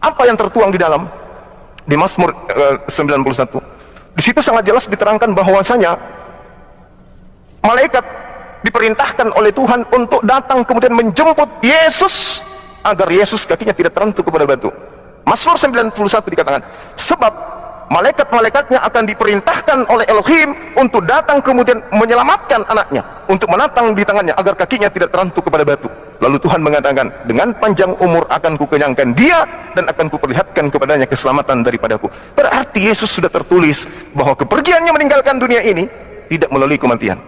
Apa yang tertuang di dalam? Di Mazmur 91. Di situ sangat jelas diterangkan bahwasanya malaikat diperintahkan oleh Tuhan untuk datang kemudian menjemput Yesus agar Yesus kakinya tidak terantuk kepada batu. Mazmur 91 dikatakan, sebab malaikat-malaikatnya akan diperintahkan oleh Elohim untuk datang kemudian menyelamatkan anaknya, untuk menatang di tangannya agar kakinya tidak terantuk kepada batu. Lalu Tuhan mengatakan, dengan panjang umur akan kukenyangkan dia dan akan kuperlihatkan kepadanya keselamatan daripadaku. Berarti Yesus sudah tertulis bahwa kepergiannya meninggalkan dunia ini tidak melalui kematian,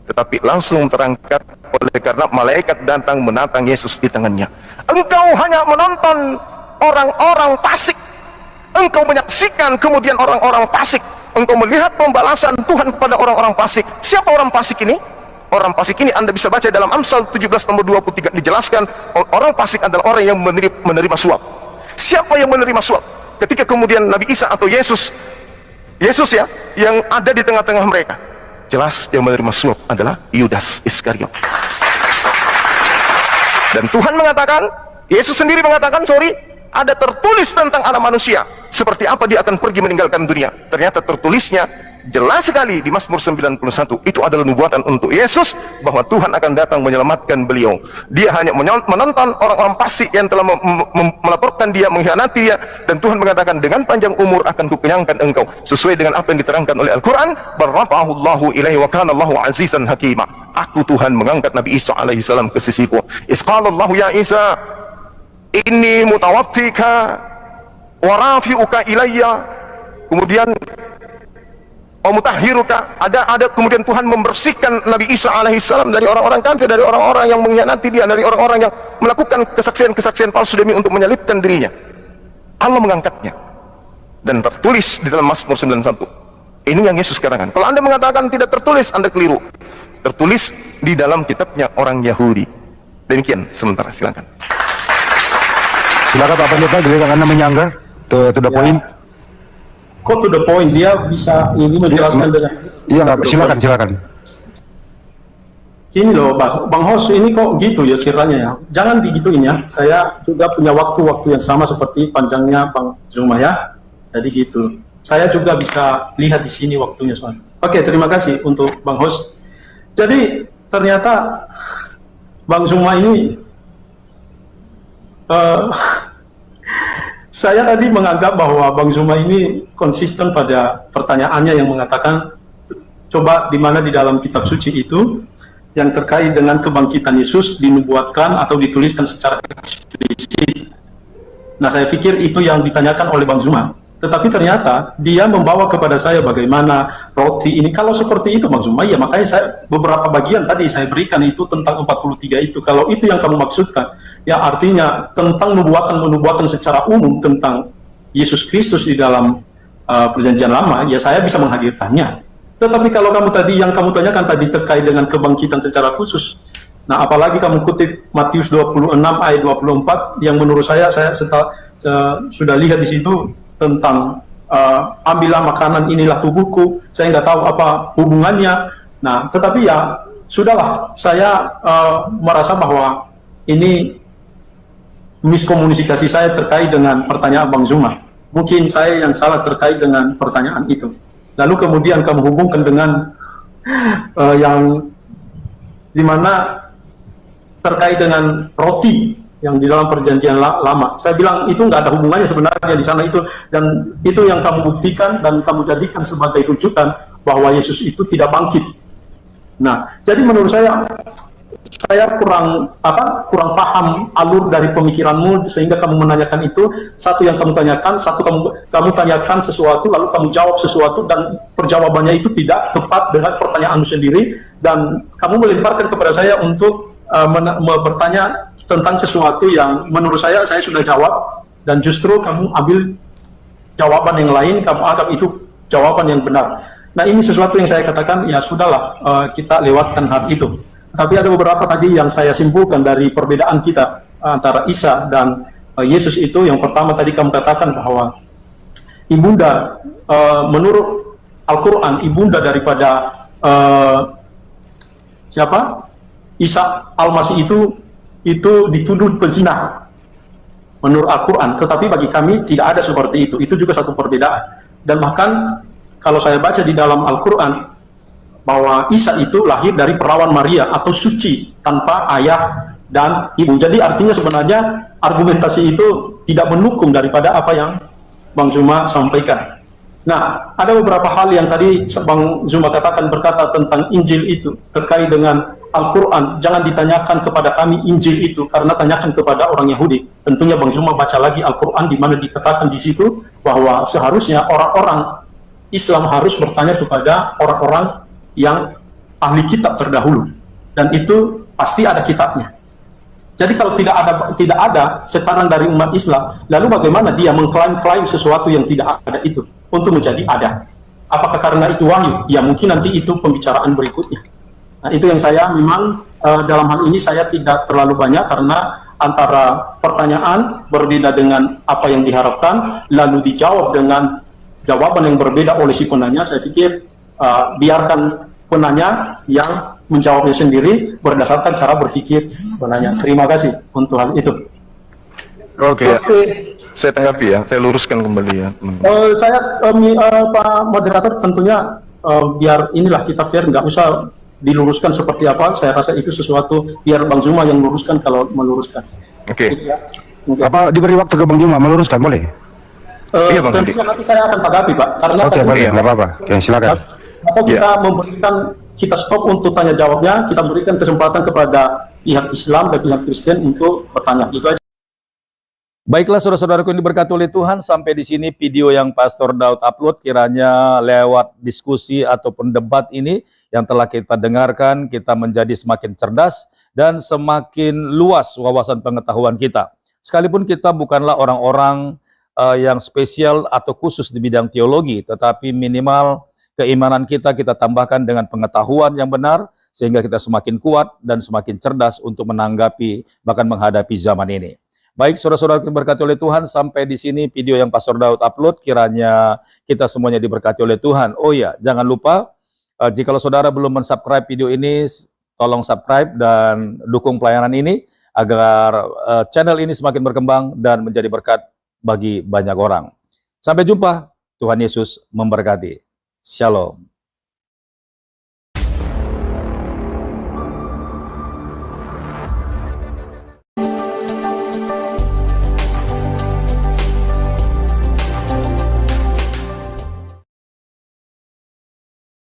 tetapi langsung terangkat oleh karena malaikat datang menatang Yesus di tangannya. Engkau hanya menonton orang-orang fasik, engkau menyaksikan kemudian orang-orang fasik, engkau melihat pembalasan Tuhan kepada orang-orang fasik. Siapa orang fasik ini? Orang fasik ini Anda bisa baca dalam Amsal 17 nomor 23, dijelaskan orang fasik adalah orang yang menerima suap. Siapa yang menerima suap? Ketika kemudian Nabi Isa atau Yesus ya, yang ada di tengah-tengah mereka, jelas yang menerima suap adalah Yudas Iskariot. Dan Tuhan mengatakan, Yesus sendiri mengatakan, ada tertulis tentang anak manusia seperti apa dia akan pergi meninggalkan dunia. Ternyata tertulisnya jelas sekali di Mazmur 91. Itu adalah nubuatan untuk Yesus bahwa Tuhan akan datang menyelamatkan beliau. Dia hanya menonton orang-orang fasik yang telah melaporkan dia, mengkhianati dia, dan Tuhan mengatakan, dengan panjang umur akan kukenyangkan engkau, sesuai dengan apa yang diterangkan oleh Al-Quran, barrafa'ahullahu ilaihi wa kana Allahu azizan hakima. Aku Tuhan mengangkat Nabi Isa alaihissalam ke sisiku. Isqalallahu ya Isa, inni mutawaffika wa rafi'uka ilayya. Kemudian wa mutahhiruka, ada kemudian Tuhan membersihkan Nabi Isa alaihissalam dari orang-orang kafir, dari orang-orang yang mengkhianati dia, dari orang-orang yang melakukan kesaksian-kesaksian palsu demi untuk menyalibkan dirinya. Allah mengangkatnya dan tertulis di dalam Mazmur 91. Ini yang Yesus katakan. Kalau Anda mengatakan tidak tertulis, Anda keliru. Tertulis di dalam kitabnya orang Yahudi. Demikian sementara, silakan. Silakan Pak Pendeta, giliran Anda menyanggah to the point. Kok to the point? Dia bisa ini menjelaskan dengan... Iya, silakan. Gini loh, Bang Hos, ini kok gitu ya ceritanya ya. Jangan digituin ya. Saya juga punya waktu-waktu yang sama seperti panjangnya Bang Zuma ya. Jadi gitu. Saya juga bisa lihat di sini waktunya soalnya. Oke, terima kasih untuk Bang Hos. Jadi ternyata Bang Zuma ini saya tadi menganggap bahwa Bang Zuma ini konsisten pada pertanyaannya yang mengatakan, coba di mana di dalam kitab suci itu yang terkait dengan kebangkitan Yesus dinubuatkan atau dituliskan secara eksplisit. Nah, saya pikir itu yang ditanyakan oleh Bang Zuma. Tetapi ternyata dia membawa kepada saya bagaimana roti ini. Kalau seperti itu Bang Zuma, ya makanya saya beberapa bagian tadi saya berikan itu tentang 43 itu. Kalau itu yang kamu maksudkan, ya artinya tentang nubuatan secara umum tentang Yesus Kristus di dalam perjanjian lama, ya saya bisa menghadirkannya. Tetapi kalau kamu tadi, yang kamu tanyakan tadi terkait dengan kebangkitan secara khusus, nah apalagi kamu kutip Matius 26 ayat 24, yang menurut saya sudah lihat di situ tentang ambillah makanan, inilah tubuhku, saya nggak tahu apa hubungannya. Nah, tetapi ya sudahlah, saya merasa bahwa ini miskomunikasi saya terkait dengan pertanyaan Bang Zuma. Mungkin saya yang salah terkait dengan pertanyaan itu. Lalu kemudian kamu hubungkan dengan yang dimana terkait dengan roti yang di dalam perjanjian lama. Saya bilang itu nggak ada hubungannya sebenarnya di sana itu, dan itu yang kamu buktikan dan kamu jadikan sebagai rujukan bahwa Yesus itu tidak bangkit. Nah, jadi menurut saya kurang paham alur dari pemikiranmu sehingga kamu menanyakan itu. Satu yang kamu tanyakan, kamu tanyakan sesuatu lalu kamu jawab sesuatu dan perjawabannya itu tidak tepat dengan pertanyaanmu sendiri, dan kamu melemparkan kepada saya untuk bertanya tentang sesuatu yang menurut saya sudah jawab, dan justru kamu ambil jawaban yang lain, kamu anggap itu jawaban yang benar. Nah, ini sesuatu yang saya katakan, ya sudahlah, kita lewatkan hal itu. Tapi ada beberapa tadi yang saya simpulkan dari perbedaan kita antara Isa dan Yesus itu. Yang pertama tadi kamu katakan bahwa ibunda, menurut Al-Quran, ibunda daripada Isa Al-Masih itu dituduh pezina menurut Al-Quran, tetapi bagi kami tidak ada seperti itu. Itu juga satu perbedaan. Dan bahkan kalau saya baca di dalam Al-Quran bahwa Isa itu lahir dari perawan Maria atau suci tanpa ayah dan ibu. Jadi artinya sebenarnya argumentasi itu tidak mendukung daripada apa yang Bang Zuma sampaikan. Nah, ada beberapa hal yang tadi Bang Zuma berkata tentang Injil itu terkait dengan Al-Quran. Jangan ditanyakan kepada kami Injil itu, karena tanyakan kepada orang Yahudi. Tentunya Bang Zuma baca lagi Al-Quran di mana dikatakan di situ bahwa seharusnya orang-orang Islam harus bertanya kepada orang-orang yang ahli kitab terdahulu, dan itu pasti ada kitabnya. Jadi kalau tidak ada sekarang dari umat Islam, lalu bagaimana dia mengklaim sesuatu yang tidak ada itu untuk menjadi ada? Apakah karena itu wahyu? Ya mungkin nanti itu pembicaraan berikutnya. Nah, itu yang saya memang dalam hal ini saya tidak terlalu banyak, karena antara pertanyaan berbeda dengan apa yang diharapkan, lalu dijawab dengan jawaban yang berbeda oleh si penanya. Saya pikir biarkan penanya yang menjawabnya sendiri berdasarkan cara berpikir penanya. Terima kasih untuk hal itu. Oke. Saya tanggapi ya, saya luruskan kembali ya. Pak moderator, tentunya biar inilah kita fair, nggak usah diluruskan seperti apa. Saya rasa itu sesuatu biar Bang Zuma yang luruskan kalau meluruskan. Oke. Gitu ya. Apa diberi waktu ke Bang Zuma meluruskan, boleh? Iya, Bang tentunya nanti saya akan tanggapi, Pak. Karena Oke, boleh, nggak apa-apa. Oke, silakan. Atau kita memberikan, kita stop untuk tanya jawabnya, kita berikan kesempatan kepada pihak Islam dan pihak Kristen untuk bertanya. Gitu aja. Baiklah saudara-saudaraku yang diberkati oleh Tuhan, sampai di sini video yang Pastor Daud upload, kiranya lewat diskusi ataupun debat ini yang telah kita dengarkan, kita menjadi semakin cerdas dan semakin luas wawasan pengetahuan kita. Sekalipun kita bukanlah orang-orang yang spesial atau khusus di bidang teologi, tetapi minimal keimanan kita tambahkan dengan pengetahuan yang benar, sehingga kita semakin kuat dan semakin cerdas untuk menanggapi bahkan menghadapi zaman ini. Baik saudara-saudara yang diberkati oleh Tuhan, sampai di sini video yang Pastor Daud upload, kiranya kita semuanya diberkati oleh Tuhan. Oh ya, jangan lupa, jikalau saudara belum mensubscribe video ini, tolong subscribe dan dukung pelayanan ini, agar channel ini semakin berkembang dan menjadi berkat bagi banyak orang. Sampai jumpa, Tuhan Yesus memberkati. Shalom.